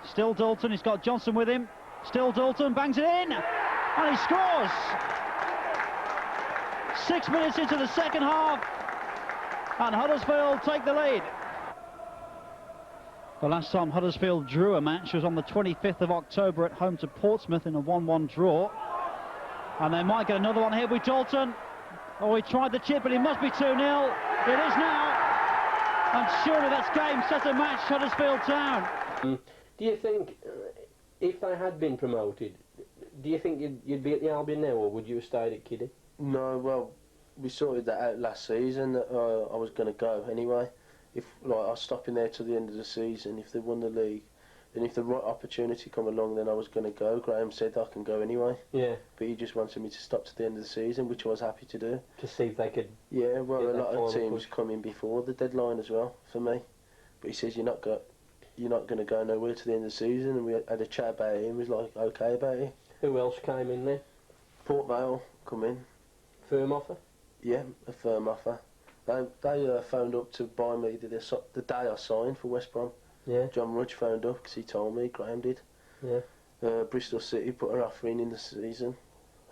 Speaker 24: Still Dalton, he's got Johnson with him. Still Dalton, bangs it in, and he scores! 6 minutes into the second half, and Huddersfield take the lead. The last time Huddersfield drew a match was on the 25th of October at home to Portsmouth in a 1-1 draw. And they might get another one here with Dalton. Oh, he tried the chip, but it must be 2-0. It is now. And surely that's game, set a match, Huddersfield Town.
Speaker 9: Do you think, if they had been promoted, do you think you'd be at the Albion now, or would you have stayed at Kiddie?
Speaker 11: No, well, we sorted that out last season, that I was going to go anyway. If I was stopping there till the end of the season, if they won the league, then if the right opportunity come along, then I was going to go. Graham said I can go anyway.
Speaker 9: Yeah.
Speaker 11: But he just wanted me to stop to the end of the season, which I was happy to do.
Speaker 9: To see if they could.
Speaker 11: Yeah, well, a lot of teams
Speaker 9: push.
Speaker 11: come in before the deadline as well for me. But he says you're not going to go nowhere to the end of the season, and we had a chat about it. And was like okay about it.
Speaker 9: Who else came in then?
Speaker 11: Port Vale come in.
Speaker 9: Firm offer?
Speaker 11: Yeah, a firm offer. They phoned up to buy me the day I signed for West Brom.
Speaker 9: Yeah.
Speaker 11: John Rudge phoned up because he told me, Graham did.
Speaker 9: Yeah.
Speaker 11: Bristol City put an offer in the season.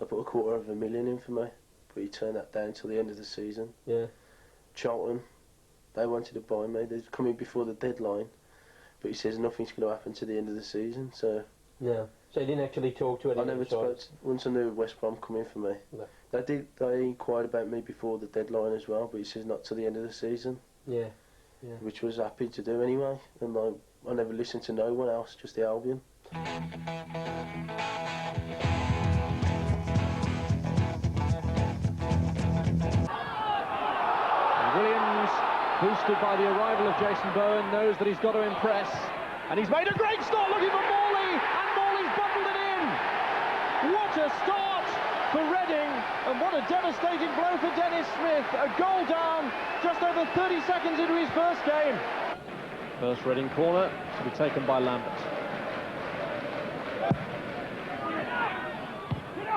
Speaker 11: They put $250,000 in for me, but he turned that down till the end of the season.
Speaker 9: Yeah.
Speaker 11: Charlton, they wanted to buy me. They'd come in before the deadline, but he says nothing's going to happen to the end of the season. So.
Speaker 9: Yeah. So you didn't actually talk to anyone?
Speaker 11: I never spoke. Once I knew West Brom come in for me.
Speaker 9: No.
Speaker 11: They inquired about me before the deadline as well, but he says not till the end of the season.
Speaker 9: Yeah. Yeah.
Speaker 11: Which was happy to do anyway, and I never listened to no one else, just the Albion.
Speaker 1: Williams, boosted by the arrival of Jason Bowen, knows that he's got to impress, and he's made a great start looking for Morley, and Morley's bundled it in. What a start for Reading, and what a devastating blow for Dennis Smith. A goal down just over 30 seconds into his first game.
Speaker 24: First Reading corner to be taken by Lambert.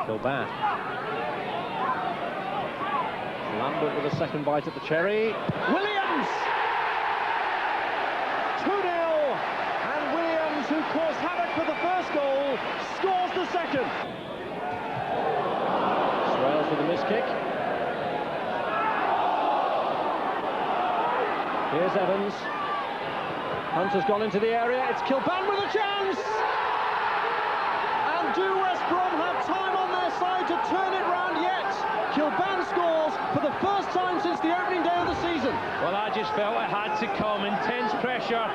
Speaker 24: Kilbane. Lambert with a second bite at the cherry.
Speaker 1: Williams! 2-0, and Williams, who caused havoc for the first goal, scores the second.
Speaker 24: Swales with a miss kick.
Speaker 1: Here's Evans. Hunter's gone into the area. It's Kilbane with a chance! And do West Brom have time on their side to turn it round yet? Kilbane scores for the first time since the opening day of the season.
Speaker 4: Well, I just felt it had to come. Intense pressure.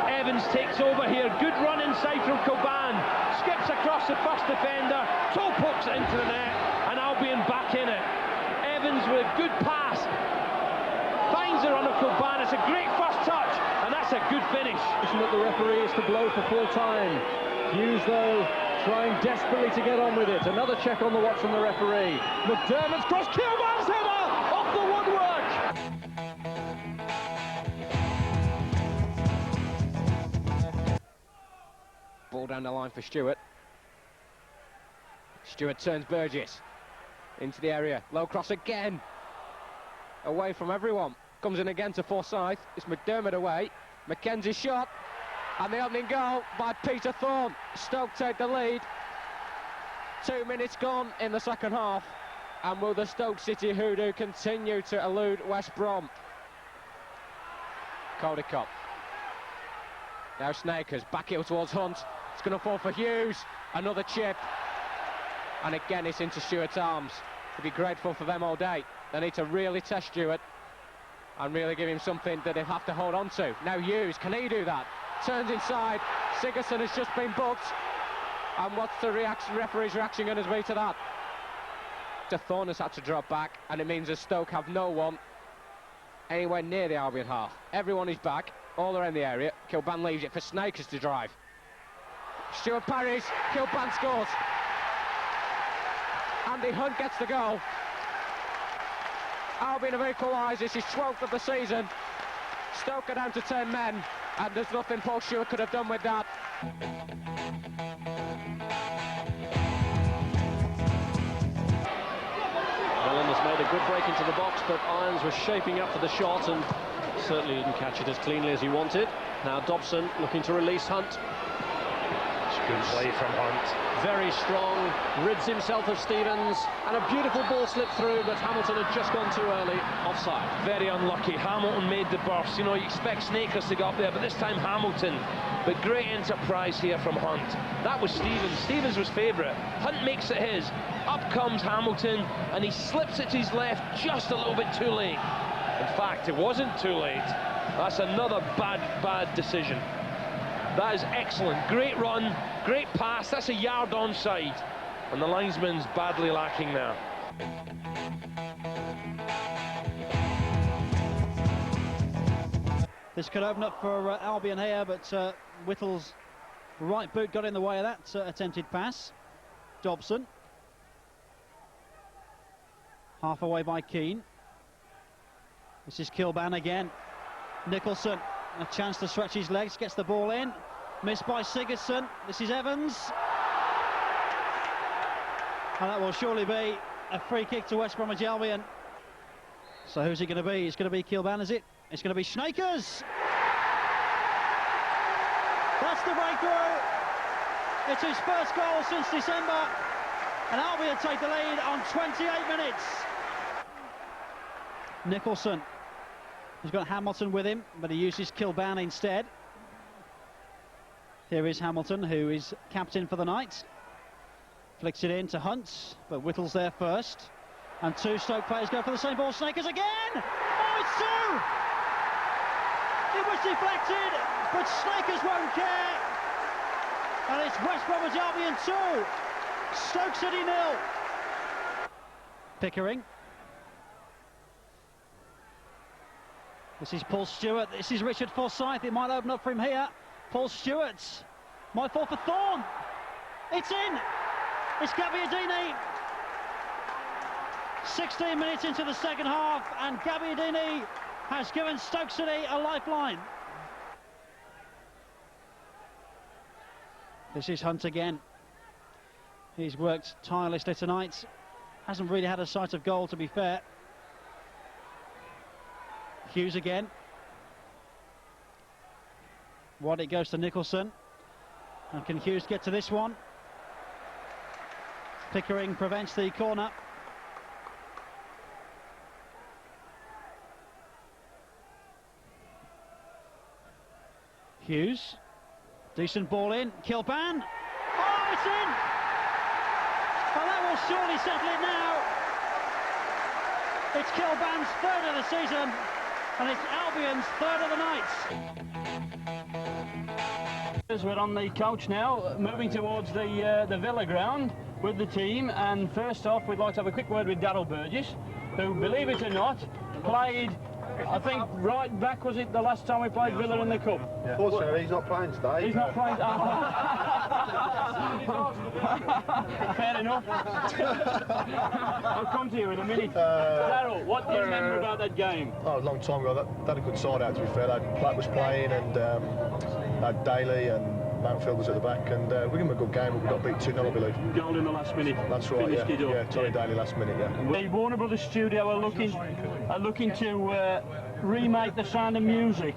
Speaker 4: Evans takes over here. Good run inside from Kilbane. Skips across the first defender. Toe pokes it into the net. And Albion back in it. Evans with a good pass. Finds cleanser on the Kilban. It's a great first touch, and that's a good finish.
Speaker 5: That the referee is to blow for full time. Hughes, though, trying desperately to get on with it. Another check on the watch from the referee. McDermott's cross, Kilban's header off the woodwork.
Speaker 1: Ball down the line for Stewart. Stewart turns Burgess into the area. Low cross again. Away from everyone. Comes in again to Forsyth. It's McDermott away. Mackenzie's shot. And the opening goal by Peter Thorne. Stoke take the lead. 2 minutes gone in the second half. And will the Stoke City Hoodoo continue to elude West Brom? Caldicott. Now Snakers, back heel towards Hunt. It's going to fall for Hughes. Another chip. And again it's into Stewart's arms. He'll be grateful for them all day. They need to really test Stewart and really give him something that he'll have to hold on to. Now Hughes, can he do that? Turns inside. Sigurdsson has just been booked. And what's the referee's reaction going to be to that? Thorne has had to drop back, and it means that Stoke have no one anywhere near the Albion half. Everyone is back. All are in the area. Kilban leaves it for Snakers to drive. Stewart parries. Kilban scores. Andy Hunt gets the goal. Albion have equalised. This is 12th of the season. Stoke are down to 10 men, and there's nothing Paul Stewart could have done with that.
Speaker 5: Allen has made a good break into the box, but Irons was shaping up for the shot and certainly didn't catch it as cleanly as he wanted. Now Dobson looking to release Hunt.
Speaker 22: Good play from Hunt.
Speaker 5: Very strong, rids himself of Stevens, and a beautiful ball slipped through, but Hamilton had just gone too early, offside.
Speaker 4: Very unlucky. Hamilton made the burst. You know, you expect Snakers to go up there, but this time Hamilton. But great enterprise here from Hunt. That was Stevens. Stevens was favourite. Hunt makes it his. Up comes Hamilton, and he slips it to his left just a little bit too late. In fact, it wasn't too late. That's another bad decision. That is excellent. Great run, great pass. That's a yard onside. And the linesman's badly lacking there.
Speaker 24: This could open up for Albion here, but Whittle's right boot got in the way of that attempted pass. Dobson. Half away by Keane. This is Kilban again. Nicholson, a chance to stretch his legs, gets the ball in. Missed by Sigurdsson. This is Evans. And that will surely be a free kick to West Bromwich Albion. So who's it going to be? It's going to be Kilban, is it? It's going to be Snakers. That's the breakthrough. It's his first goal since December. And Albion take the lead on 28 minutes. Nicholson. He's got Hamilton with him, but he uses Kilban instead. Here is Hamilton, who is captain for the night. Flicks it in to Hunt, but Whittle's there first. And two Stoke players go for the same ball. Snakers again! Oh, it's two! It was deflected, but Snakers won't care. And it's West Bromwich Albion 2, Stoke City 0. Pickering. This is Paul Stewart. This is Richard Forsyth. It might open up for him here. Paul Stewart might fall for Thorne. It's in. It's Gabbiadini. 16 minutes into the second half, and Gabbiadini has given Stoke City a lifeline. This is Hunt again. He's worked tirelessly tonight. Hasn't really had a sight of goal, to be fair. Hughes again. Wide it goes to Nicholson. And can Hughes get to this one? Pickering prevents the corner. Hughes. Decent ball in. Kilban. Oh, it's in! Well, that will surely settle it now. It's Kilban's third of the season, and it's Albion's third of the night.
Speaker 2: We're on the coach now, moving towards the Villa ground with the team, and first off we'd like to have a quick word with Darryl Burgess, who, believe it or not, played I think right back, was it the last time we played Villa in the Cup?
Speaker 12: Yeah. Fortunately, he's not playing today.
Speaker 2: He's not playing. Fair enough. I'll come to you in a minute. Darryl, what do you remember about that game?
Speaker 12: Oh, a long time ago. They had a good side out, to be fair. Black was playing, and had Daly and Mountfield was at the back, and we gave him a good game, but we got beat 2-0, I believe.
Speaker 2: Goal in the last minute.
Speaker 12: That's right,
Speaker 2: Finished it up.
Speaker 12: yeah, Tony Daly last minute, yeah.
Speaker 2: The Warner Brothers studio are looking to remake The Sound of Music,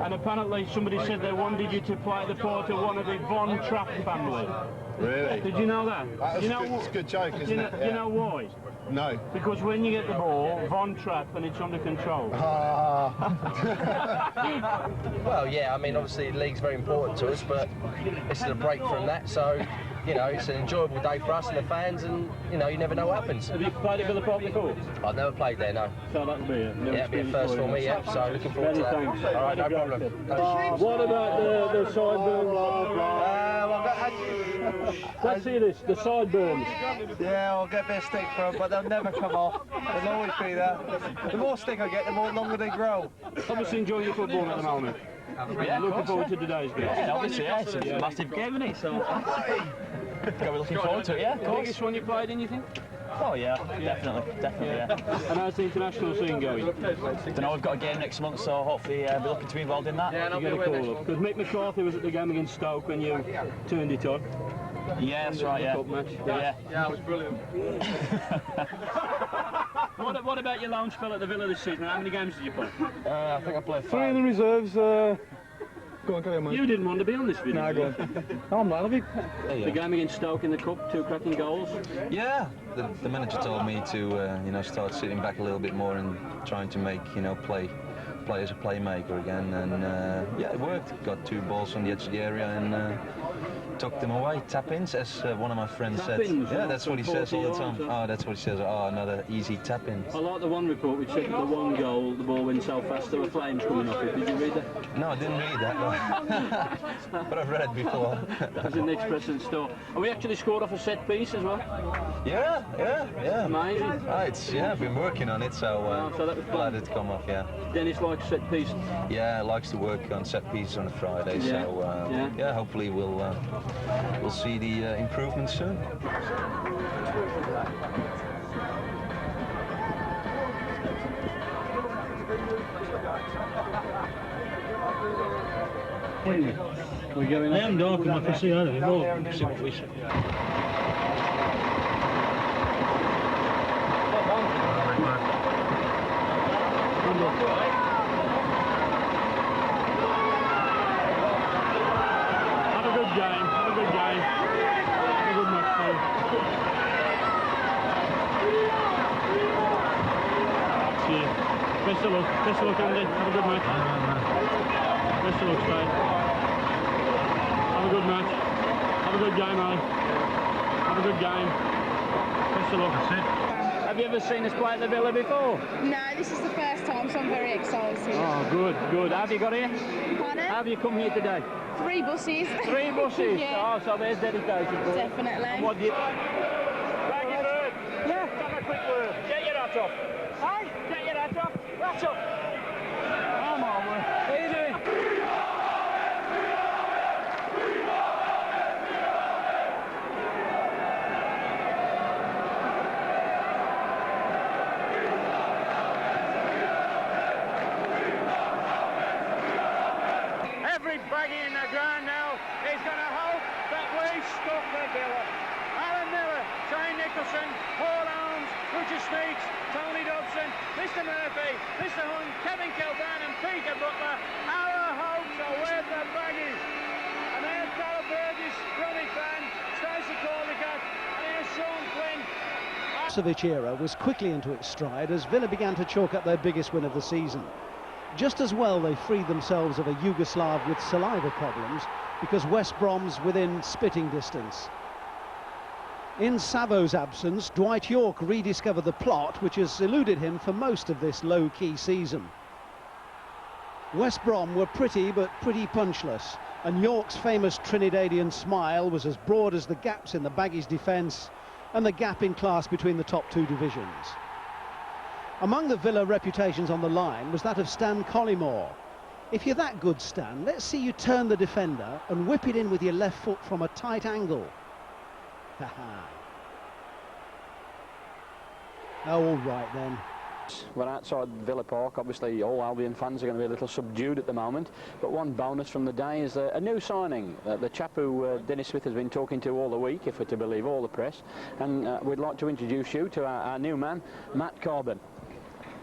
Speaker 2: and apparently somebody said they wanted you to play the part of one of the Von Trapp family.
Speaker 12: Really?
Speaker 2: Did you know that?
Speaker 12: It's a good joke, isn't it?
Speaker 2: Do you know why?
Speaker 12: No.
Speaker 2: Because when you get the ball, Von Trapp and it's under control.
Speaker 13: Well, yeah, I mean, obviously the league's very important to us, but this is a break from that, so, you know, it's an enjoyable day for us and the fans, and, you know, you never know what happens.
Speaker 2: Have you played at Villa Park before?
Speaker 13: I've never played there, no.
Speaker 2: So that'll be a
Speaker 13: it'll be a first for me, yeah, so looking forward to that.
Speaker 2: Thanks.
Speaker 13: All right, no problem.
Speaker 2: What about the sideburns? Let's see this, the sideburns.
Speaker 14: Yeah, I'll get a bit of stick for them, but they'll never come off. They'll always be there. The more stick I get, the more longer they grow.
Speaker 2: Obviously enjoying your football at the moment.
Speaker 14: Yeah,
Speaker 2: looking forward to today's game.
Speaker 14: Yeah, obviously, yeah, it's a massive game, isn't it? So, we're looking forward to it, yeah, of course.
Speaker 2: Biggest one you played in, you think?
Speaker 14: Oh yeah, definitely, yeah.
Speaker 2: And how's the international scene going?
Speaker 14: Don't know, we've got a game next month, so hopefully be looking to be involved in that.
Speaker 2: Yeah, you get a call up. Because Mick McCarthy was at the game against Stoke when you turned it on.
Speaker 14: Yeah, that's right, yeah.
Speaker 2: Cup match.
Speaker 14: Yeah,
Speaker 2: it was brilliant. What about your loan spell at the Villa this season? How many games did you play?
Speaker 14: I think I played 5.
Speaker 8: 3 in the reserves. Go on, carry on, mate.
Speaker 2: You didn't want to be on this video.
Speaker 8: No, go on. I'm not.
Speaker 2: The game against Stoke in the Cup, 2 cracking goals.
Speaker 19: Yeah, the manager told me to, you know, start sitting back a little bit more and trying to make, you know, play as a playmaker again, and yeah, it worked. Got 2 balls on the edge of the area and took them away. Tap-ins, as one of my friends said. Yeah, that's what he says all the time. Oh, that's what he says. Oh, another easy tap-in.
Speaker 2: I like the one report which said that the one goal, the ball went so fast there were flames coming off it. Did you read that?
Speaker 19: No, I didn't read that, but I've read it before.
Speaker 2: That was in the Express and Store. And we actually scored off a set piece as well.
Speaker 19: Yeah.
Speaker 2: Amazing.
Speaker 19: I've been working on it, so,
Speaker 2: so that was
Speaker 19: glad it's come off, yeah.
Speaker 2: Dennis likes set piece.
Speaker 19: Yeah, likes to work on set pieces on a Friday, so yeah, hopefully we'll see the improvements soon.
Speaker 24: We're going. I am dark enough to see anything. See what we see.
Speaker 2: Have a good game. Have a good game. Have a good match, Phil. See you. Best of luck, Andy. Have a good match. Best of luck, Steve. Have a good match. Have a good game, Ali. Have a good game. Best of luck. That's it. Have you ever seen us play at the Villa before?
Speaker 15: No, this is the first time, so I'm very excited.
Speaker 2: Oh, good. How have you got here?
Speaker 15: Pardon?
Speaker 2: How have you come here today?
Speaker 15: 3 buses.
Speaker 2: 3 buses?
Speaker 15: Yeah.
Speaker 2: Oh, so there's dedication for it.
Speaker 15: Definitely.
Speaker 2: And what do you... Back in bird. Yeah. Have a quick word. Get your hat off. Hey, get your hat off. Hat up. Come on, man. How you doing? Every baggy in the ground now is going to hope that we stop the Villa. Alan Miller, Shane Nicholson, Paul Holmes, Richard Sneaks, Tony Dobson, Mr Murphy, Mr Hunt, Kevin Kilburn and Peter Butler. Our hopes are with the baggies. And there's Darryl Burgess, Ronnie Fan, Stacey Caldicat, and here's Sean Flynn.
Speaker 16: Milosevic era was quickly into its stride as Villa began to chalk up their biggest win of the season. Just as well they freed themselves of a Yugoslav with saliva problems because West Brom's within spitting distance. In Savo's absence, Dwight York rediscovered the plot which has eluded him for most of this low-key season. West Brom were pretty but pretty punchless, and York's famous Trinidadian smile was as broad as the gaps in the Baggies' defence and the gap in class between the top 2 divisions. Among the Villa reputations on the line was that of Stan Collymore. If you're that good, Stan, let's see you turn the defender and whip it in with your left foot from a tight angle. Ha-ha. Oh, all right then.
Speaker 3: We're outside Villa Park. Obviously all Albion fans are going to be a little subdued at the moment, but one bonus from the day is a new signing, the chap who Dennis Smith has been talking to all the week, if we're to believe all the press, and we'd like to introduce you to our new man, Matt Carbon.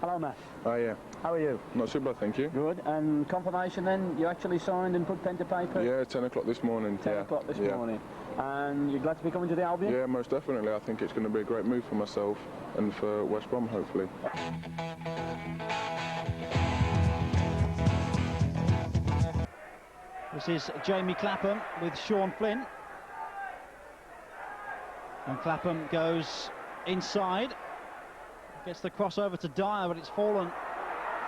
Speaker 3: Hello, Matt.
Speaker 6: Oh, yeah.
Speaker 3: How are you?
Speaker 6: Not too bad, thank you.
Speaker 3: Good. And confirmation then, you actually signed and put pen to paper?
Speaker 6: Yeah, 10 o'clock this morning.
Speaker 3: 10 o'clock this morning. And you're glad to be coming to the Albion?
Speaker 6: Yeah, most definitely. I think it's going to be a great move for myself and for West Brom, hopefully.
Speaker 24: This is Jamie Clapham with Sean Flynn. And Clapham goes inside. Gets the crossover to Dyer, but it's fallen,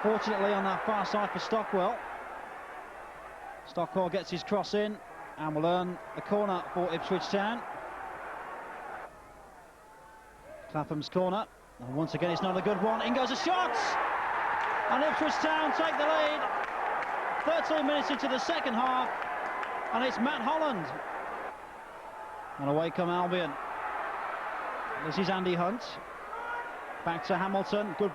Speaker 24: fortunately, on that far side for Stockwell. Stockwell gets his cross in and will earn the corner for Ipswich Town. Clapham's corner, and once again it's not a good one. In goes a shot! And Ipswich Town take the lead. 13 minutes into the second half, and it's Matt Holland. And away come Albion. This is Andy Hunt. Back to Hamilton, good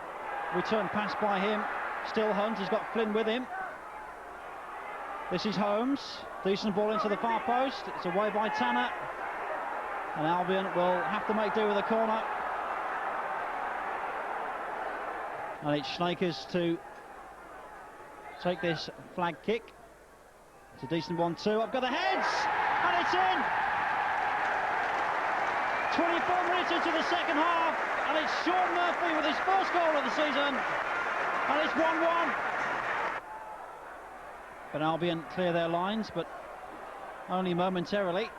Speaker 24: return pass by him. Still Hunt, he's got Flynn with him. This is Holmes, decent ball into the far post. It's away by Tanner. And Albion will have to make do with a corner. And it's Schneikers to take this flag kick. It's a decent one too. I've got the heads, and it's in! 24 minutes into the second half. And it's Sean Murphy with his first goal of the season, and it's 1-1. But Albion clear their lines, but only momentarily.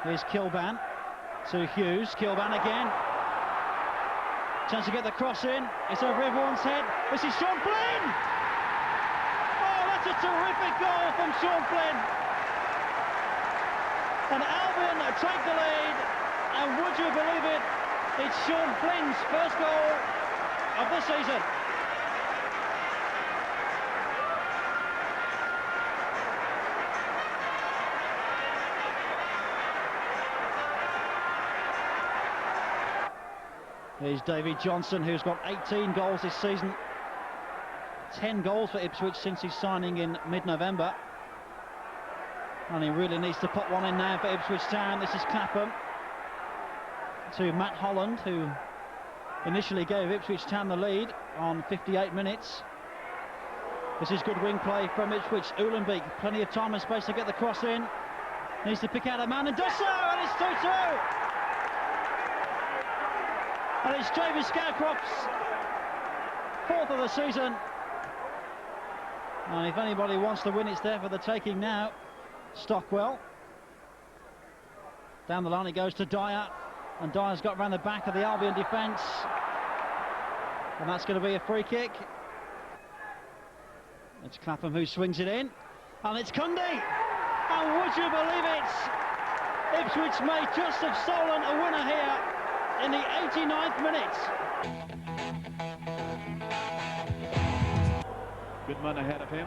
Speaker 24: Here's Kilban to Hughes. Kilban again. Chance to get the cross in. It's over everyone's head. This is Sean Flynn! Oh, that's a terrific goal from Sean Flynn. And Albion take the lead, and would you believe it, it's Sean Flynn's first goal of the season. Here's David Johnson, who's got 18 goals this season. 10 goals for Ipswich since his signing in mid-November. And he really needs to put one in now for Ipswich Town. This is Clapham to Matt Holland, who initially gave Ipswich Town the lead on 58 minutes. This is good wing play from Ipswich. Uhlenbeek, plenty of time and space to get the cross in. Needs to pick out a man and does so, and it's 2-2. And it's Jamie Scowcroft's fourth of the season. And if anybody wants to win, it's there for the taking now. Stockwell. Down the line it goes to Dyer, and Dyer's got round the back of the Albion defence, and that's going to be a free kick. It's Clapham who swings it in, and it's Cundy, and would you believe it, Ipswich may just have stolen a winner here in the 89th minute.
Speaker 5: Goodman ahead of him.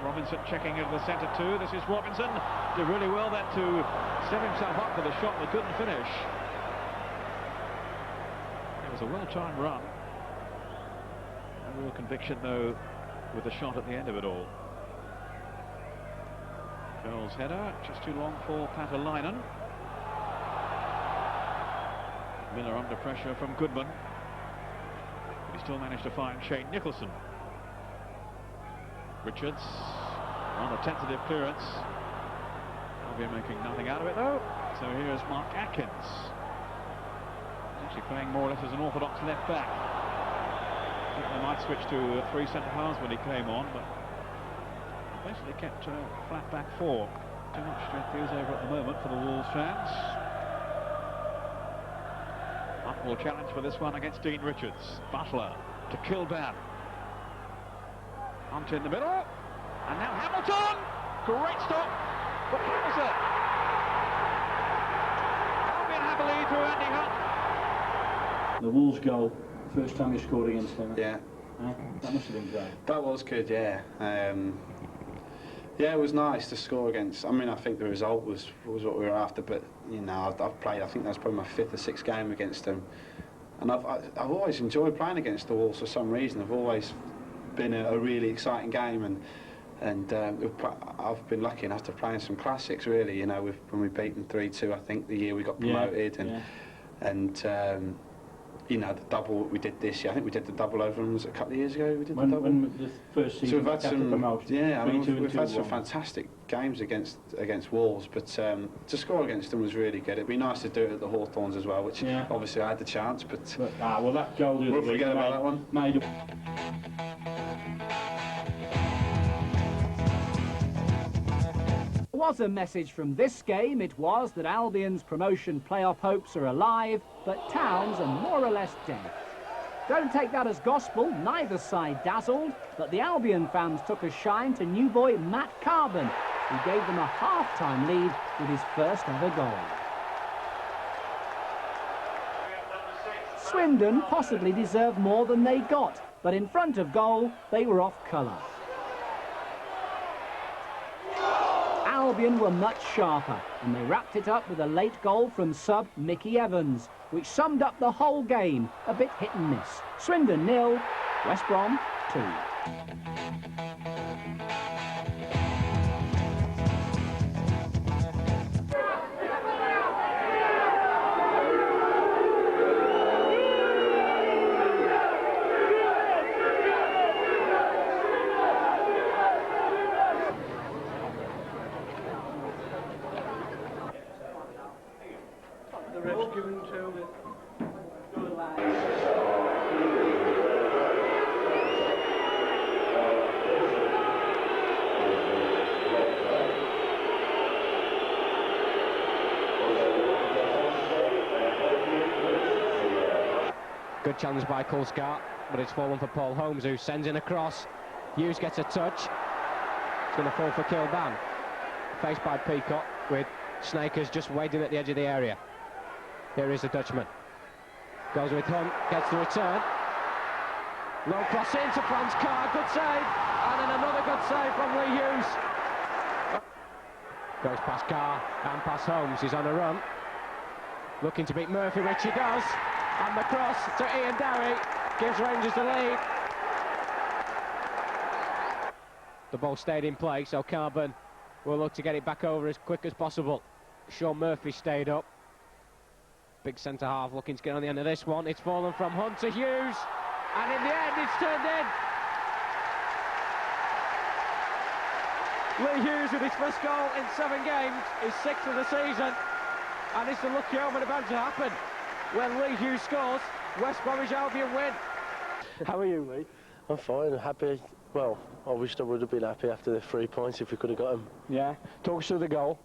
Speaker 5: Robinson checking into the centre too. This is Robinson. Did really well then to set himself up for the shot but couldn't finish. It was a well-timed run. A real conviction though with the shot at the end of it all. Joel's header, just too long for Patalainen. Miller under pressure from Goodman. But he still managed to find Shane Nicholson. Richards on a tentative clearance. Albion making nothing out of it though. So here's Mark Atkins. Actually playing more or less as an orthodox left back. I think they might switch to 3 centre halves when he came on, but basically kept flat back 4. Too much to enthuse over at the moment for the Wolves fans. Hunt will challenge for this one against Dean Richards. Butler to Kilban. Hunt in the middle, and now Hamilton! Great stop for Hamilton! Albion have
Speaker 2: lead through Andy Hunt.
Speaker 3: The Wolves goal, first time you scored against them.
Speaker 7: Yeah.
Speaker 3: That must have been great.
Speaker 7: That was good, yeah. Yeah, it was nice to score against. I mean, I think the result was what we were after, but you know, I've played. I think that's probably my 5th or 6th game against them, and I've always enjoyed playing against the Wolves for some reason. I've always been a really exciting game, and I've been lucky enough to play in some classics. Really, you know, when we beat them 3-2, I think the year we got promoted, and you know, the double we did this year. I think we did the double over them, was it a couple of years ago? We did the double.
Speaker 3: When the first season,
Speaker 7: so we've had some,
Speaker 3: yeah,
Speaker 7: I mean, we've had some fantastic games against Wolves, but to score against them was really good. It'd be nice to do it at the Hawthorns as well, which obviously I had the chance, but
Speaker 3: well, that goal the other
Speaker 7: we'll
Speaker 3: week,
Speaker 7: forget about that one.
Speaker 3: Made
Speaker 10: Was a message from this game. It was that Albion's promotion playoff hopes are alive, but Town's are more or less dead. Don't take that as gospel, neither side dazzled, but the Albion fans took a shine to new boy Matt Carbon, who gave them a half-time lead with his first ever goal. Swindon possibly deserved more than they got, but in front of goal, they were off colour. Albion were much sharper, and they wrapped it up with a late goal from sub Mickey Evans, which summed up the whole game, a bit hit and miss. Swindon 0, West Brom 2.
Speaker 1: Good challenge by Colescott, but it's fallen for Paul Holmes, who sends in a cross. Hughes gets a touch. It's going to fall for Kilban. Faced by Peacock, with Snakers just waiting at the edge of the area. Here is the Dutchman. Goes with Hunt, gets the return. Low cross into Franz Carr, good save. And then another good save from Lee Hughes. Goes past Carr and past Holmes, he's on a run. Looking to beat Murphy, which he does. And the cross to Ian Dowie gives Rangers the lead. The ball stayed in play, so Carbon will look to get it back over as quick as possible. Sean Murphy stayed up. Big centre half looking to get on the end of this one. It's fallen from Hunt to Hughes, and in the end it's turned in. Lee Hughes with his first goal in 7 games, his 6th of the season, and it's the lucky omen about to happen. When Lee Hughes scores, West Bromwich Albion win.
Speaker 11: How are you, Lee? I'm fine, happy. Well, I wished I would have been happy after the 3 points if we could have got them.
Speaker 3: Yeah, talk us through the goal.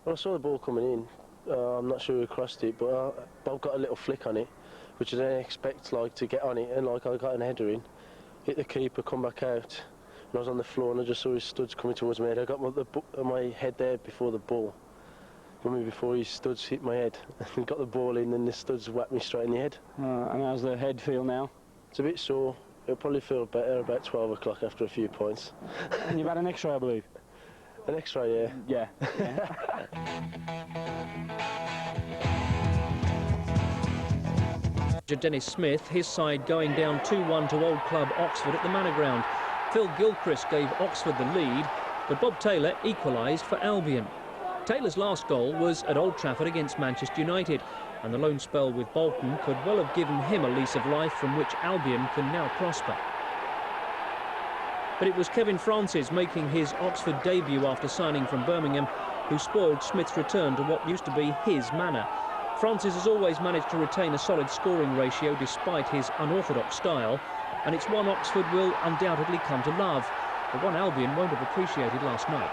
Speaker 11: Well, I saw the ball coming in. I'm not sure who crossed it, but Bob got a little flick on it, which I didn't expect to get on it, and I got an header in, hit the keeper, come back out, and I was on the floor and I just saw his studs coming towards my head. I got my head there before the ball. Before his studs hit my head, and got the ball in, and the studs whacked me straight in the head.
Speaker 3: And how's the head feel now?
Speaker 11: It's a bit sore. It'll probably feel better about 12 o'clock after a few points.
Speaker 3: And you've had an X-ray, I believe?
Speaker 11: An X-ray, yeah.
Speaker 17: Dennis Smith, his side going down 2-1 to Old Club Oxford at the Manor Ground. Phil Gilchrist gave Oxford the lead, but Bob Taylor equalised for Albion. Taylor's last goal was at Old Trafford against Manchester United, and the loan spell with Bolton could well have given him a lease of life from which Albion can now prosper. But it was Kevin Francis making his Oxford debut after signing from Birmingham who spoiled Smith's return to what used to be his manner. Francis has always managed to retain a solid scoring ratio despite his unorthodox style, and it's one Oxford will undoubtedly come to love, but one Albion won't have appreciated last night.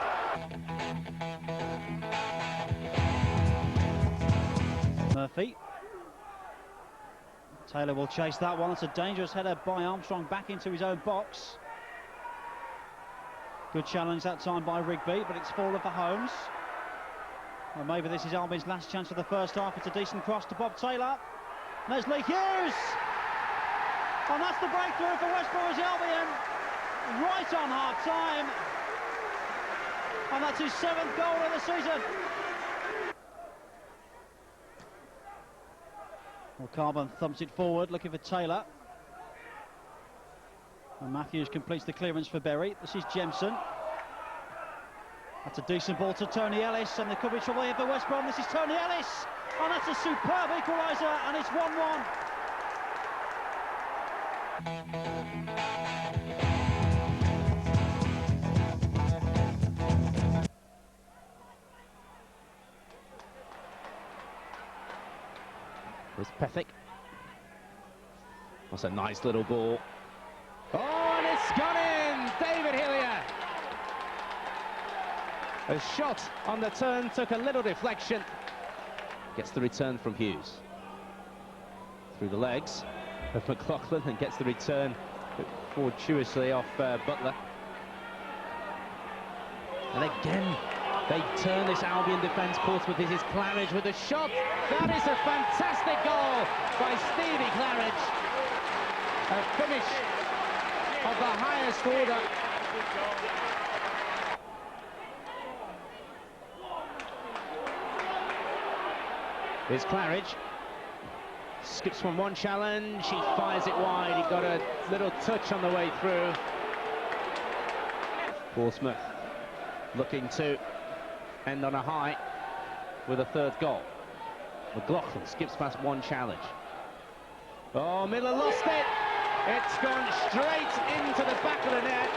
Speaker 24: Murphy. Taylor will chase that one. It's a dangerous header by Armstrong back into his own box. Good challenge that time by Rigby, but it's fallen for Holmes. Well, maybe this is Albion's last chance of the first half. It's a decent cross to Bob Taylor. There's Lee Hughes! And that's the breakthrough for West Bromwich Albion. Right on half-time. And that's his 7th goal of the season. Well, Carbon thumps it forward, looking for Taylor. And Matthews completes the clearance for Berry. This is Jemson. That's a decent ball to Tony Ellis, and there could be trouble here for West Brom. This is Tony Ellis, and that's a superb equaliser, and it's 1-1.
Speaker 18: There's Pethick. That's a nice little ball. Oh, and it's gone in! David Hillier. A shot on the turn, took a little deflection. Gets the return from Hughes. Through the legs of McLaughlin and gets the return fortuitously off Butler. And again, they turn this Albion defence. Portsmouth is Claridge with a shot. That is a fantastic goal by Stevie Claridge. A finish of the highest order. Here's Claridge. Skips from one challenge, he fires it wide. He got a little touch on the way through. Portsmouth looking to end on a high with a 3rd goal. McLaughlin skips past one challenge. Oh, Miller lost it. It's gone straight into the back of the net.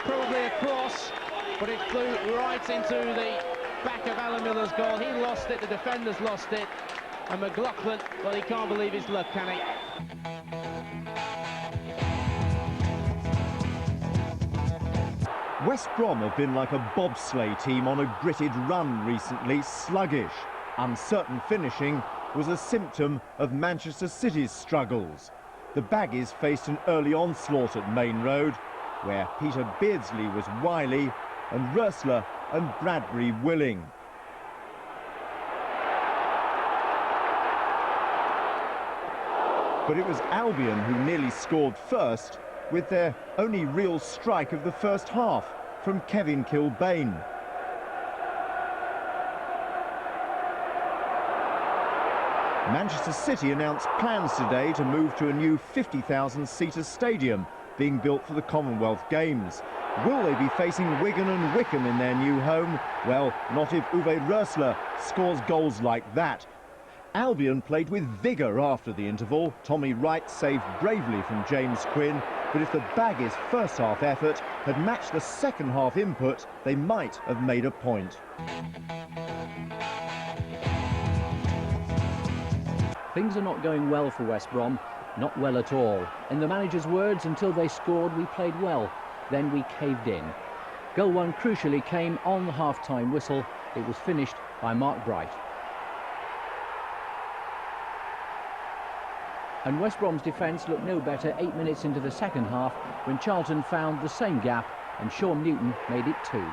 Speaker 18: Probably a cross, but it flew right into the back of Alan Miller's goal. He lost it, the defenders lost it, and McLaughlin, well, he can't believe his luck, can he?
Speaker 20: West Brom have been like a bobsleigh team on a gritted run recently, sluggish. Uncertain finishing was a symptom of Manchester City's struggles. The Baggies faced an early onslaught at Main Road, where Peter Beardsley was wily and Rösler and Bradbury willing. But it was Albion who nearly scored first, with their only real strike of the first half from Kevin Kilbane. Manchester City announced plans today to move to a new 50,000-seater stadium being built for the Commonwealth Games. Will they be facing Wigan and Wycombe in their new home? Well, not if Uwe Rösler scores goals like that. Albion played with vigour after the interval. Tommy Wright saved bravely from James Quinn, but if the Baggies' first-half effort had matched the second-half input, they might have made a point.
Speaker 10: Things are not going well for West Brom, not well at all. In the manager's words, until they scored, we played well. Then we caved in. Goal 1 crucially came on the half-time whistle. It was finished by Mark Bright. And West Brom's defence looked no better 8 minutes into the second half when Charlton found the same gap and Sean Newton made it 2.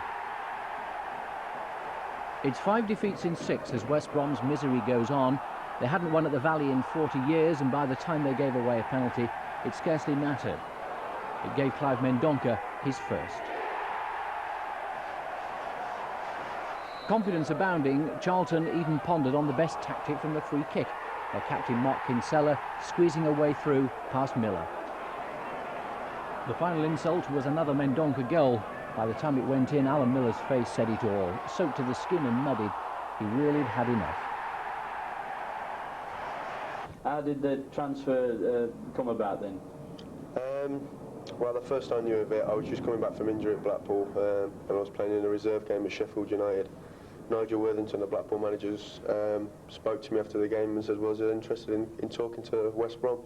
Speaker 10: It's 5 defeats in 6 as West Brom's misery goes on. They hadn't won at the Valley in 40 years, and by the time they gave away a penalty, it scarcely mattered. It gave Clive Mendonca his first. Confidence abounding, Charlton even pondered on the best tactic from the free kick, their captain Mark Kinsella squeezing a way through past Miller. The final insult was another Mendonca goal. By the time it went in, Alan Miller's face said it all. Soaked to the skin and muddied, he really had enough.
Speaker 3: How did the transfer come about then?
Speaker 21: Well, the first I knew of it, I was just coming back from injury at Blackpool, and I was playing in a reserve game at Sheffield United. Nigel Worthington, the Blackpool managers, spoke to me after the game and said, "Was I interested in talking to West Brom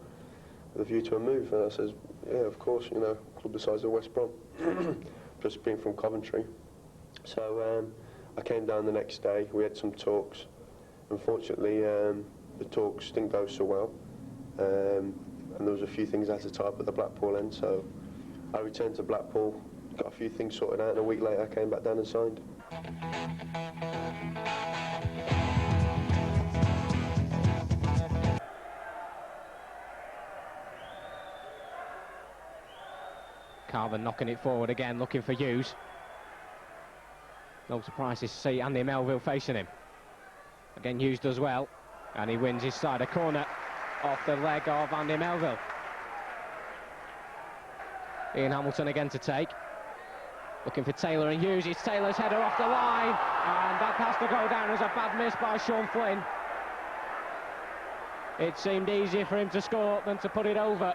Speaker 21: with a view to a move?" And I said, "Yeah, of course, you know, club the size of West Brom, just being from Coventry." So I came down the next day. We had some talks. Unfortunately, the talks didn't go so well, and there was a few things I had to tie up at the Blackpool end. So I returned to Blackpool, got a few things sorted out, and a week later I came back down and signed.
Speaker 1: Carver knocking it forward again, looking for Hughes. No surprises to see Andy Melville facing him. Again, Hughes does well, and he wins his side. A corner off the leg of Andy Melville. Ian Hamilton again to take. Looking for Taylor and Hughes. It's Taylor's header off the line, and that has to go down as a bad miss by Sean Flynn. It seemed easier for him to score than to put it over.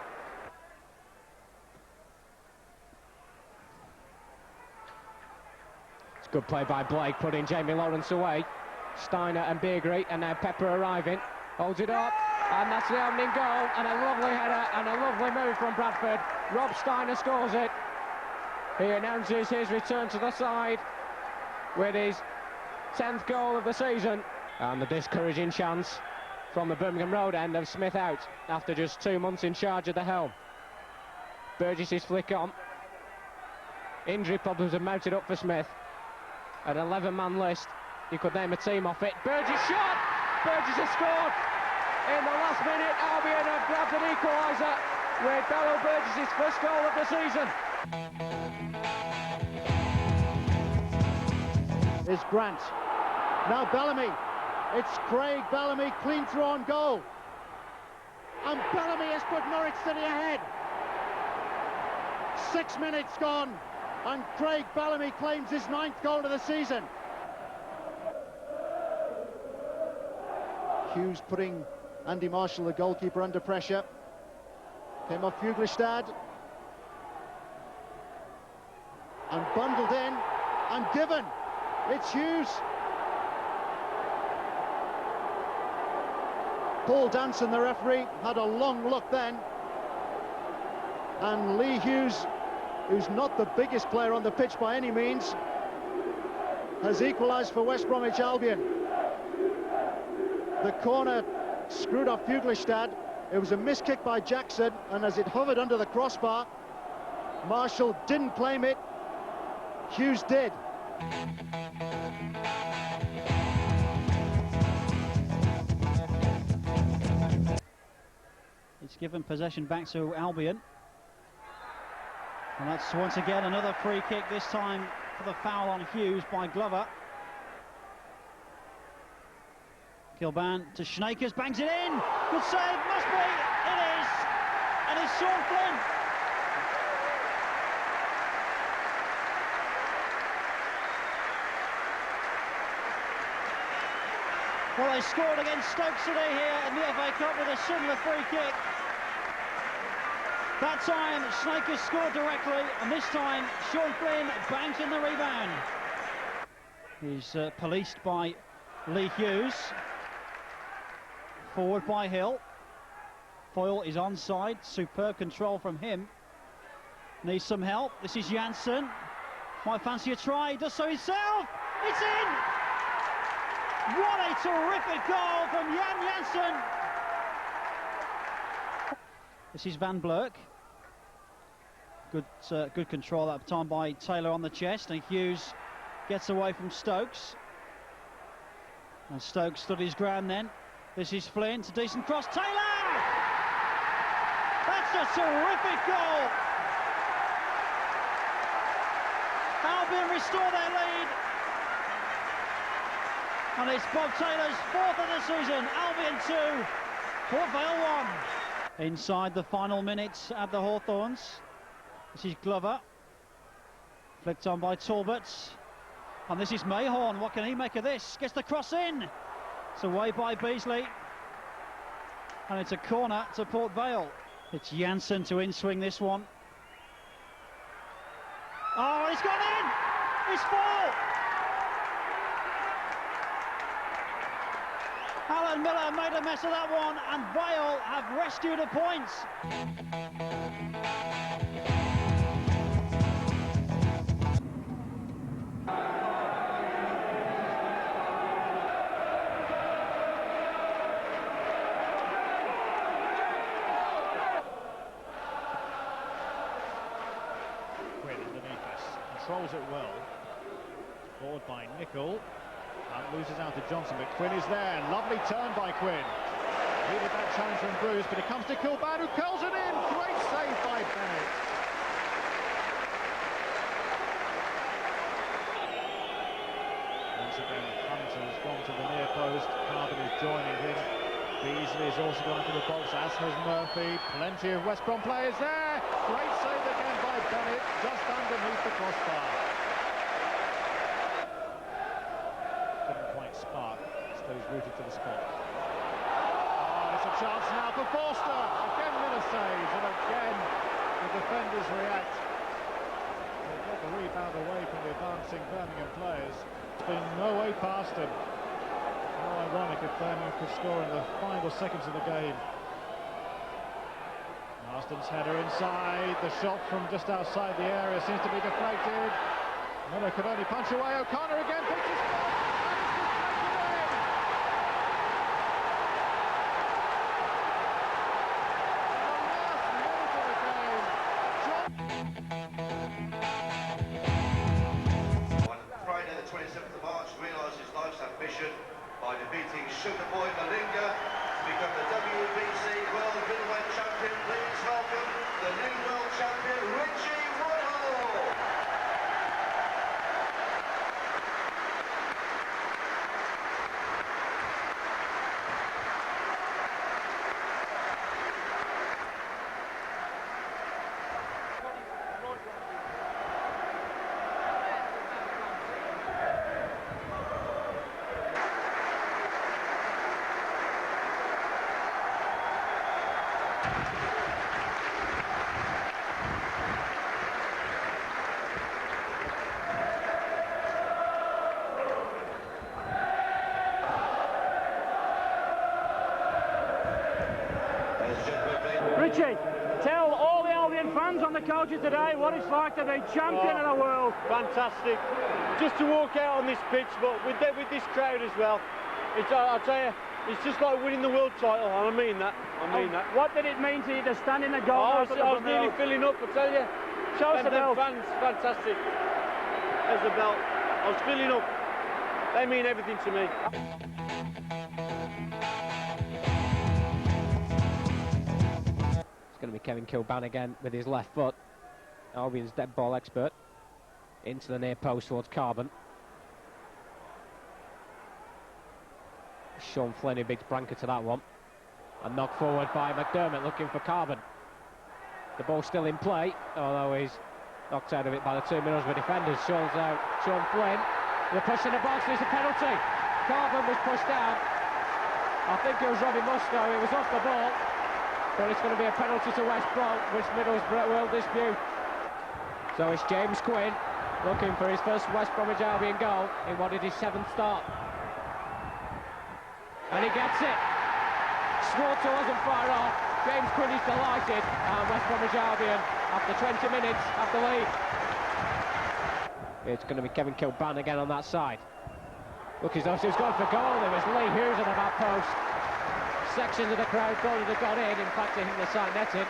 Speaker 1: Good play by Blake, putting Jamie Lawrence away. Steiner and Beardsley, and now Pepper arriving. Holds it up, and that's the opening goal, and a lovely header and a lovely move from Bradford. Rob Steiner scores it. He announces his return to the side with his 10th goal of the season. And the discouraging chance from the Birmingham Road end of Smith out after just 2 months in charge of the helm. Burgess's flick on. Injury problems have mounted up for Smith. An 11-man list, you could name a team off it. Burgess shot! Burgess has scored! In the last minute, Albion have grabbed an equaliser with Beryl Burgess's first goal of the season.
Speaker 16: Is Grant. Now Bellamy. It's Craig Bellamy, clean through on goal. And Bellamy has put Norwich City ahead. 6 minutes gone. And Craig Bellamy claims his 9th goal of the season. Hughes putting Andy Marshall, the goalkeeper, under pressure. Came off Fuglestad. And bundled in. And given. It's Hughes. Paul Danson, the referee, had a long look then. And Lee Hughes, who's not the biggest player on the pitch by any means, has equalised for West Bromwich Albion. The corner screwed off Fuglestad. It was a missed kick by Jackson, and as it hovered under the crossbar, Marshall didn't claim it. Hughes did.
Speaker 24: It's given possession back to Albion. And that's once again another free kick, this time for the foul on Hughes by Glover. Kilban to Schneikers, bangs it in. Good save, must be. It is. And it's Sean Flynn. Well, they scored against Stoke City here in the FA Cup with a similar free kick. That time, Schneikers scored directly, and this time, Sean Flynn bangs in the rebound. He's policed by Lee Hughes. Forward by Hill. Foyle is onside. Superb control from him. Needs some help. This is Janssen. Might fancy a try. He does so himself. It's in! What a terrific goal from Jan Janssen. This is Van Blurk. Good control that time by Taylor on the chest, and Hughes gets away from Stokes. And Stokes stood his ground then. This is Flynn, it's a decent cross. Taylor! That's a terrific goal! Albion restore their lead. And it's Bob Taylor's 4th of the season. Albion 2, Port Vale 1. Inside the final minutes at the Hawthorns. This is Glover. Flicked on by Talbot. And this is Mayhorn. What can he make of this? Gets the cross in. It's away by Beasley. And it's a corner to Port Vale. It's Janssen to in-swing this one. Oh, it's gone in! It's full! Alan Miller made a mess of that one, and Vale have rescued a point.
Speaker 5: Quinn underneath us. controls it well. Forward by Nicol. And loses out to Johnson, but Quinn is there. Lovely turn by Quinn. Needed that challenge from Bruce, but it comes to Kilban, who curls it in. Great save by Bennett. Once again, Hunter has gone to the near post. Carbon is joining him. Beasley has also gone into the box, as has Murphy. Plenty of West Brom players there. Great save again by Bennett, just underneath the crossbar. Couldn't quite spark. Stays rooted to the spot. Oh, it's a chance now for Forster. Again Miller saves, and again the defenders react. They got the rebound away from the advancing Birmingham players. There's been no way past him. How ironic if Birmingham could score in the final seconds of the game. Marston's header inside. The shot from just outside the area seems to be deflected. Miller could only punch away. O'Connor again picks his spot.
Speaker 4: By defeating Sugar Boy Malinga to become the WBC World Middleweight Champion. Please welcome the new World Champion, Richie Woodhall.
Speaker 2: Richie, tell all the Albion fans on the couches today what it's like to be champion of the world.
Speaker 9: Fantastic. Just to walk out on this pitch, but with this crowd as well, I'll tell you, it's just like winning the world title, and I mean that.
Speaker 2: What did it mean to you to stand in the goal?
Speaker 9: I was nearly filling up, I tell you.
Speaker 2: Show us the belt.
Speaker 9: Fans, fantastic. There's the belt. I was filling up. They mean everything to me.
Speaker 1: It's going to be Kevin Kilban again with his left foot. Albion's dead ball expert. Into the near post towards Carbon. Sean Flynn who beats Branca to that one. And knocked forward by McDermott looking for Carbon. The ball's still in play, although he's knocked out of it by the 2 Middlesbrough defenders. Sean Flynn. The push in the box, there's a penalty. Carbon was pushed down. I think it was Robbie Mustoe, it was off the ball. But it's going to be a penalty to West Brom, which Middlesbrough will dispute. So it's James Quinn looking for his first West Bromwich Albion goal in what is his 7th start. And he gets it. Schwarzer wasn't far off. James Quinn is delighted, and West Bromwich Albion, after 20 minutes, have the lead. It's going to be Kevin Kilban again on that side. Look, as though he's gone for goal. There was Lee Hughes at the back post. Sections of the crowd thought it had gone in. In fact, I think the side netted.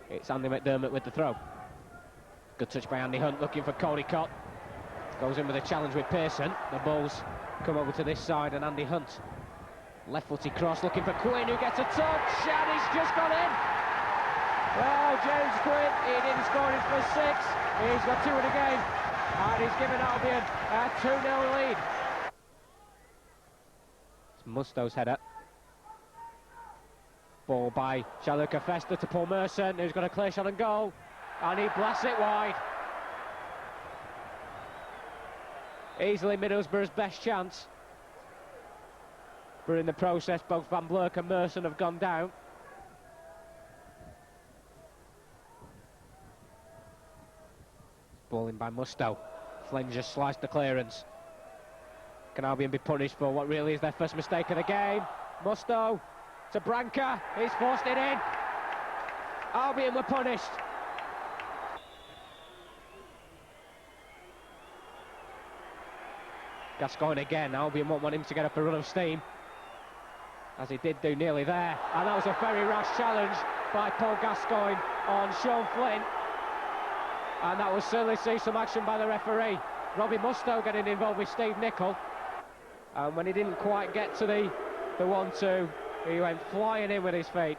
Speaker 1: It's Andy McDermott with the throw. Good touch by Andy Hunt, looking for Cody Cott. Goes in with a challenge with Pearson. The balls come over to this side, and Andy Hunt. Left-footed cross, looking for Quinn, who gets a touch, and he's just gone in. Well, James Quinn, he didn't score his first 6. He's got 2 in the game, and he's given Albion a 2-0 lead. It's Mustoe's header. Ball by Gianluca Festa to Paul Merson, who's got a clear shot and goal, and he blasts it wide. Easily Middlesbrough's best chance. But in the process, both Van Blurk and Merson have gone down. Ball in by Mustoe. Flynn just sliced the clearance. Can Albion be punished for what really is their first mistake of the game? Mustoe to Branca. He's forced it in. Albion were punished. Gascoigne again. Albion won't want him to get up a run of steam, as he did do nearly there. And that was a very rash challenge by Paul Gascoigne on Sean Flynn. And that will certainly see some action by the referee. Robbie Mustoe getting involved with Steve Nicol. And when he didn't quite get to the 1-2, he went flying in with his feet.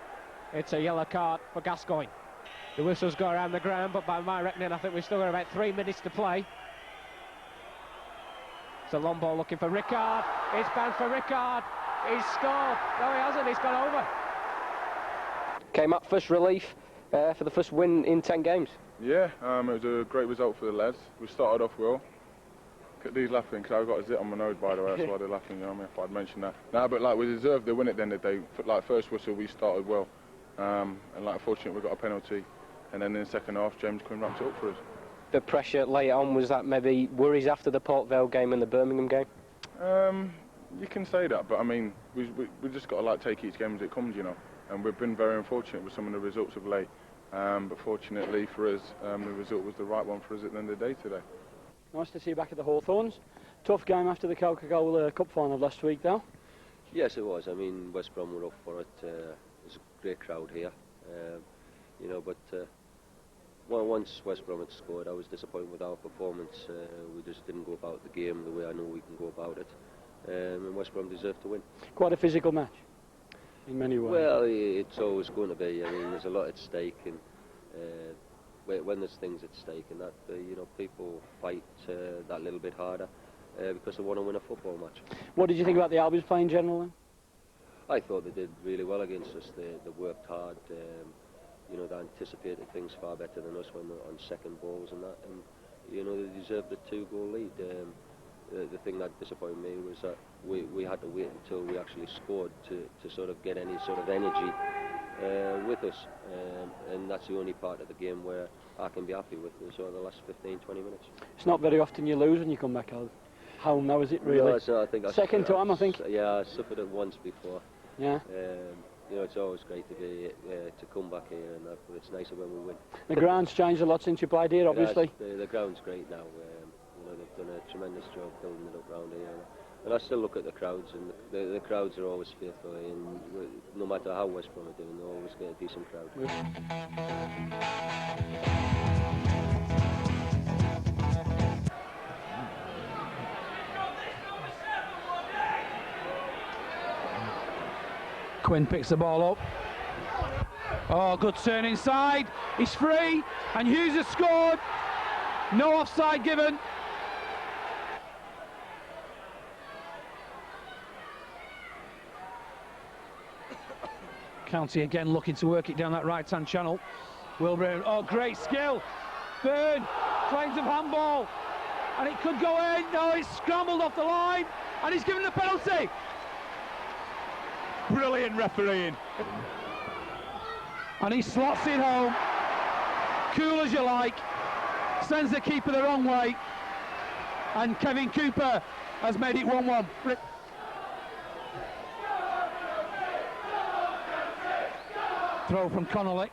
Speaker 1: It's a yellow card for Gascoigne. The whistle's go around the ground, but by my reckoning, I think we've still got about 3 minutes to play. It's a long ball looking for Rickard. It's bound for Rickard. He's scored. No, he hasn't. He's gone over.
Speaker 12: Came up first relief for the first win in 10 games.
Speaker 6: Yeah, it was a great result for the lads. We started off well. These laughing because I've got a zit on my nose, by the way. That's why they're laughing. You know what I mean? If I'd mentioned that. No, but like we deserved the win at the end of the day. Like first whistle, we started well, and like unfortunately we got a penalty, and then in the second half, James Quinn wrapped it up for us.
Speaker 12: The pressure later on, was that maybe worries after the Port Vale game and the Birmingham game?
Speaker 6: You can say that, but I mean, we just got to like take each game as it comes, you know. And we've been very unfortunate with some of the results of late. But fortunately for us, the result was the right one for us at the end of the day today.
Speaker 3: Nice to see you back at the Hawthorns. Tough game after the Coca-Cola Cup final last week, though.
Speaker 13: Yes, it was. I mean, West Brom were up for it. There's a great crowd here, you know. But once West Brom had scored, I was disappointed with our performance. We just didn't go about the game the way I know we can go about it. And West Brom deserved to win.
Speaker 3: Quite a physical match, in many ways.
Speaker 13: Well, it's always going to be. I mean, there's a lot at stake, and when there's things at stake, and that you know, people fight that little bit harder because they want to win a football match.
Speaker 3: What did you think about the Albions play in general then?
Speaker 13: I thought they did really well against us. They worked hard. You know, they anticipated things far better than us when they were on second balls and that. And you know, they deserved a 2-goal lead. The thing that disappointed me was that we had to wait until we actually scored to sort of get any sort of energy with us, and that's the only part of the game where I can be happy with sort of the last 15-20 minutes.
Speaker 3: It's not very often you lose when you come back home now, is it really?
Speaker 13: No, so I think
Speaker 3: second time, I think.
Speaker 13: Yeah, I suffered it once before.
Speaker 3: Yeah.
Speaker 13: You know, it's always great to be to come back here, and that, but it's nicer when we win.
Speaker 3: The ground's changed a lot since you played here, obviously.
Speaker 13: The ground's great now. You know, they've done a tremendous job building it up round here. And I still look at the crowds, and the crowds are always faithful, and no matter how West Brom are doing, they always get a decent crowd.
Speaker 22: Quinn picks the ball up. Oh, good turn inside. He's free, and Hughes has scored. No offside given. County again looking to work it down that right-hand channel. Wilburn, oh, great skill. Byrne, claims of handball. And it could go in. No, it's scrambled off the line. And he's given the penalty. Brilliant refereeing. And he slots it home. Cool as you like. Sends the keeper the wrong way. And Kevin Cooper has made it 1-1. Throw from Connolly.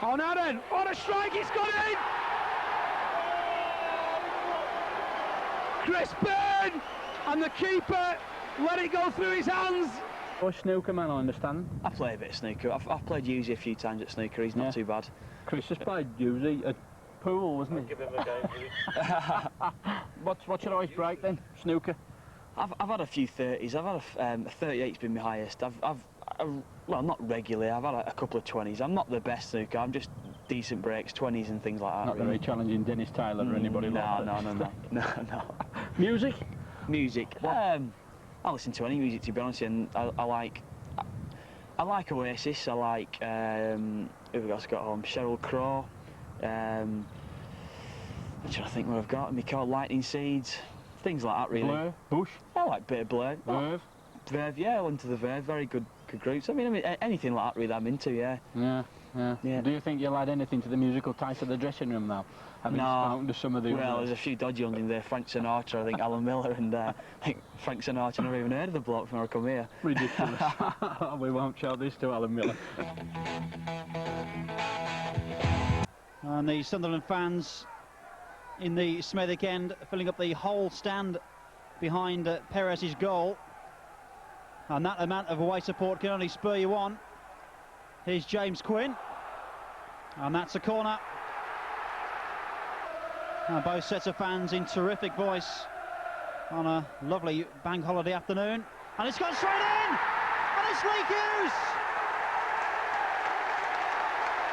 Speaker 22: On Aaron, what a strike, it's got in! Chris Byrne, and the keeper let it go through his hands.
Speaker 3: You're a snooker man, I understand.
Speaker 23: I play a bit of snooker. I've played Yuzi a few times at snooker, he's not too bad.
Speaker 3: Chris has played Yuzi at pool, wasn't he?
Speaker 23: Give him a game,
Speaker 3: What's your highest break then, snooker?
Speaker 23: I've had a few 30s. I've had a 38's been my highest. Well, not regularly. I've had a couple of 20s. I'm not the best snooker. I'm just decent breaks, 20s and things like that.
Speaker 3: Not very challenging Dennis Taylor or anybody like that.
Speaker 23: No.
Speaker 3: Music?
Speaker 23: Music. I listen to any music, to be honest, and I like Oasis. I like who have we got home? Sheryl Crow. I'm trying to think what I've got. Me called Lightning Seeds. Things like that, really.
Speaker 3: Blur, Bush.
Speaker 23: I like a bit of Blur.
Speaker 3: Verve.
Speaker 23: Verve, yeah, I into the Verve. Very good groups. I mean, anything like that, really, I'm into, yeah.
Speaker 3: Yeah. Do you think you'll add anything to the musical taste of the dressing room now? Having spoken to some of the
Speaker 23: Well, there's a few dodgy ones in there. Frank Sinatra, I think Alan Miller, and I think Frank Sinatra, never even heard of the bloke before I come here.
Speaker 3: Ridiculous. We won't show this to Alan Miller.
Speaker 24: And the Sunderland fans in the Smethwick end filling up the whole stand behind Perez's goal. And that amount of away support can only spur you on. Here's James Quinn. And that's a corner. Both sets of fans in terrific voice on a lovely bank holiday afternoon. And it's gone straight in! And it's Lee Hughes!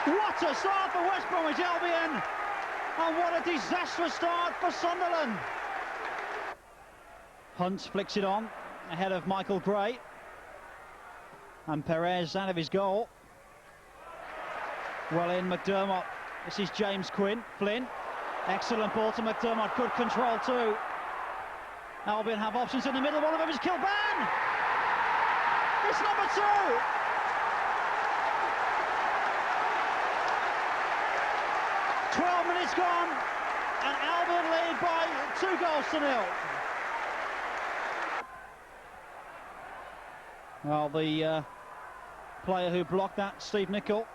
Speaker 24: What a start for West Bromwich Albion! And what a disastrous start for Sunderland! Hunt flicks it on ahead of Michael Gray. And Perez out of his goal. Well in, McDermott. This is James Flynn. Excellent ball to McDermott, good control too. Albion have options in the middle, one of them is Kilban! It's number 2! Minutes gone, and Albion lead by 2-0. Well, the player who blocked that, Steve Nicol,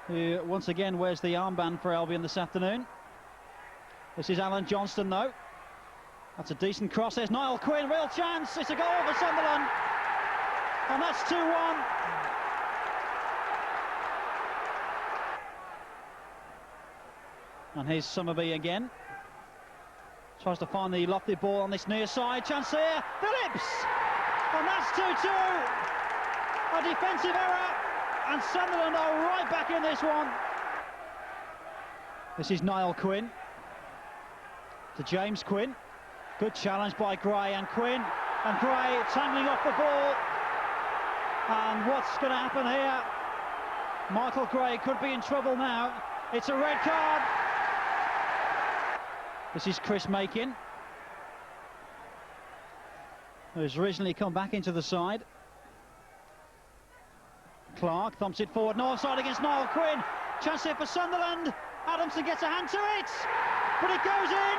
Speaker 24: who once again wears the armband for Albion this afternoon. This is Alan Johnston, though. That's a decent cross. There's Niall Quinn, real chance. It's a goal for Sunderland, and that's 2-1. And here's Summerby again. Tries to find the lofty ball on this near side. Chance here. Phillips! And that's 2-2. A defensive error. And Sunderland are right back in this one. This is Niall Quinn. To James Quinn. Good challenge by Gray and Quinn. And Gray tangling off the ball. And what's going to happen here? Michael Gray could be in trouble now. It's a red card. This is Chris Makin, who's originally come back into the side. Clark thumps it forward, no offside against Niall Quinn. Chance here for Sunderland. Adamson gets a hand to it, but it goes in.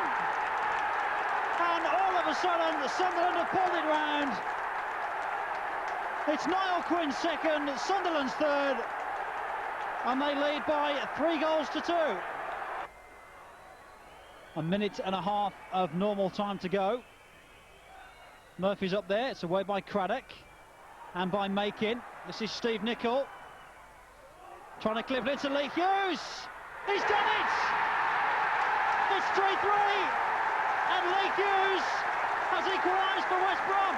Speaker 24: And all of a sudden, Sunderland have pulled it round. It's Niall Quinn's second, Sunderland's third, and they lead by 3-2. A minute and a half of normal time to go. Murphy's up there, it's away by Craddock and by Makin. This is Steve Nicol trying to clip it into Lee Hughes. He's done it! It's 3-3 and Lee Hughes has equalised for West Brom.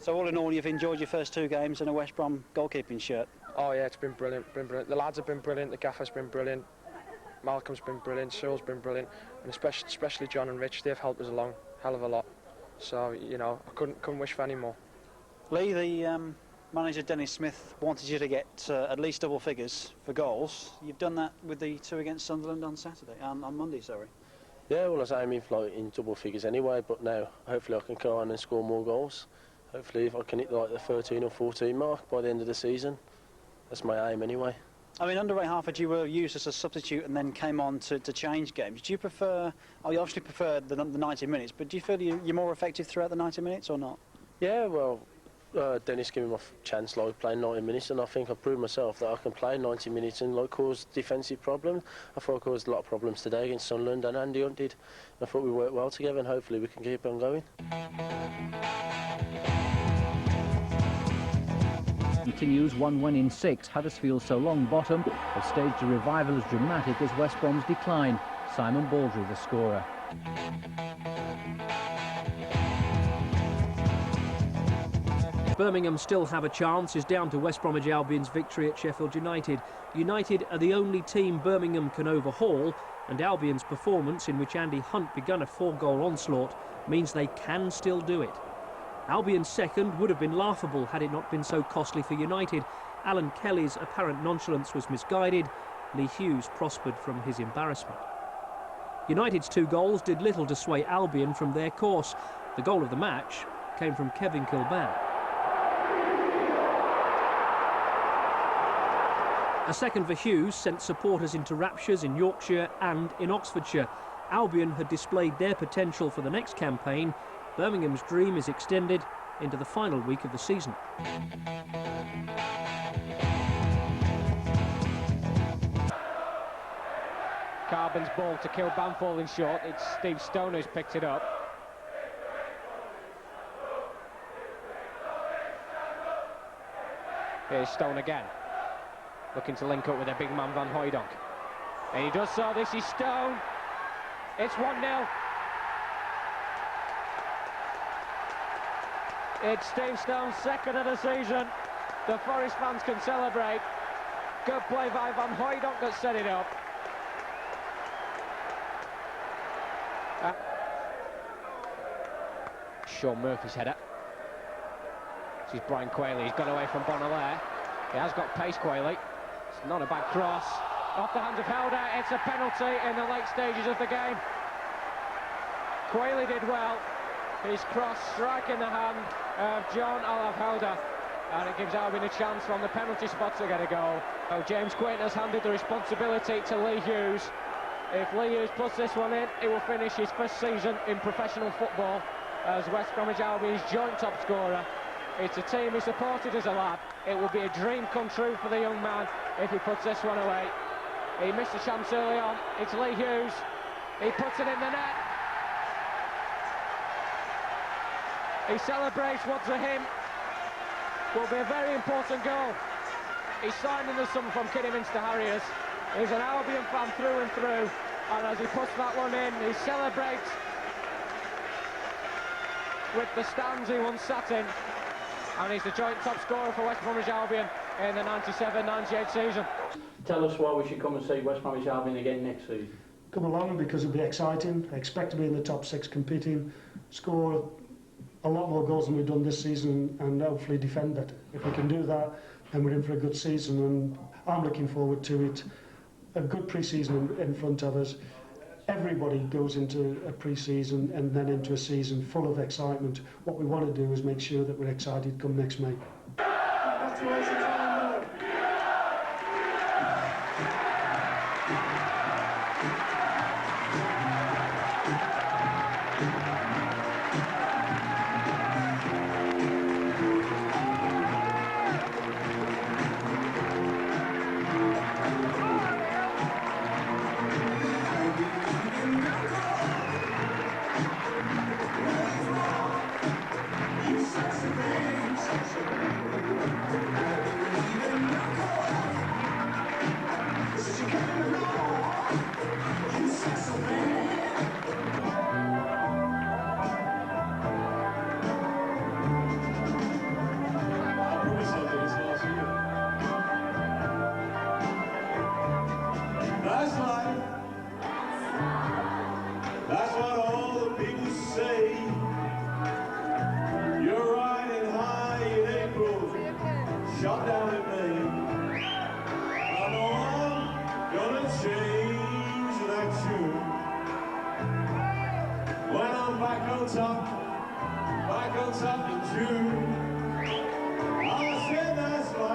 Speaker 24: So all in all, you've enjoyed your first 2 games in a West Brom goalkeeping shirt?
Speaker 8: Oh yeah, it's been brilliant, The lads have been brilliant, the gaffer's been brilliant. Malcolm's been brilliant, Searle's been brilliant, and especially John and Rich, they've helped us along hell of a lot. So, you know, I couldn't wish for any more.
Speaker 24: Lee, the manager Dennis Smith wanted you to get at least double figures for goals. You've done that with the 2 against Sunderland on Saturday, on Monday, sorry.
Speaker 11: Yeah, well, I was aiming for in double figures anyway, but now hopefully I can go on and score more goals. Hopefully if I can hit like the 13 or 14 mark by the end of the season. That's my aim anyway.
Speaker 24: I mean, under Ray Harford, you were used as a substitute and then came on to change games. Do you prefer, you obviously prefer the 90 minutes, but do you feel you're more effective throughout the 90 minutes or not?
Speaker 11: Yeah, well, Dennis gave me my chance, like, playing 90 minutes, and I think I've proved myself that I can play 90 minutes and, like, cause defensive problems. I thought I caused a lot of problems today against Sunderland, and Andy Hunt did. I thought we worked well together, and hopefully we can keep on going.
Speaker 14: Continues 1-1 in 6. Huddersfield so long bottom have staged a revival as dramatic as West Brom's decline. Simon Baldry the scorer.
Speaker 17: Birmingham still have a chance is down to West Bromwich Albion's victory at Sheffield United. United are the only team Birmingham can overhaul, and Albion's performance, in which Andy Hunt begun a 4-goal onslaught, means they can still do it. Albion's second would have been laughable had it not been so costly for United. Alan Kelly's apparent nonchalance was misguided. Lee Hughes prospered from his embarrassment. United's 2 goals did little to sway Albion from their course. The goal of the match came from Kevin Kilban. A second for Hughes sent supporters into raptures in Yorkshire and in Oxfordshire. Albion had displayed their potential for the next campaign. Birmingham's dream is extended into the final week of the season.
Speaker 1: Carbon's ball to Kilban falling short. It's Steve Stone who's picked it up. Here's Stone again, looking to link up with a big man Van Hooijdonk. And he does so. This is Stone. It's 1-0. It's Steve Stone's second of the season. The Forest fans can celebrate. Good play by Van Hooijdonk that set it up. Sean Murphy's header. This is Brian Quayle. He's got away from Bonalaire. He has got pace, Quayle. It's not a bad cross. Off the hands of Helder. It's a penalty in the late stages of the game. Quayle did well. His cross striking the hand of John Olav Helder. And it gives Albion a chance from the penalty spot to get a goal. So James Quinn has handed the responsibility to Lee Hughes. If Lee Hughes puts this one in, he will finish his first season in professional football as West Bromwich Albion's joint top scorer. It's a team he supported as a lad. It will be a dream come true for the young man if he puts this one away. He missed a chance early on. It's Lee Hughes. He puts it in the net. He celebrates what's for him. Will be a very important goal. He's signed in the summer from Kidderminster Harriers. He's an Albion fan through and through. And as he puts that one in, he celebrates with the stands he once sat in. And he's the joint top scorer for West Bromwich Albion in the 97-98 season.
Speaker 3: Tell us why we should come and see West Bromwich Albion again next season.
Speaker 7: Come along because it'll be exciting. I expect to be in the top 6 competing, score a lot more goals than we've done this season and hopefully defend better. If we can do that, then we're in for a good season, and I'm looking forward to it. A good pre-season in front of us. Everybody goes into a pre-season and then into a season full of excitement. What we want to do is make sure that we're excited come next May.
Speaker 15: That's life. That's what all the people say. You're riding high in April, shot down in May. I know I'm gonna change that tune. When I'm back on top in June. I said that's life.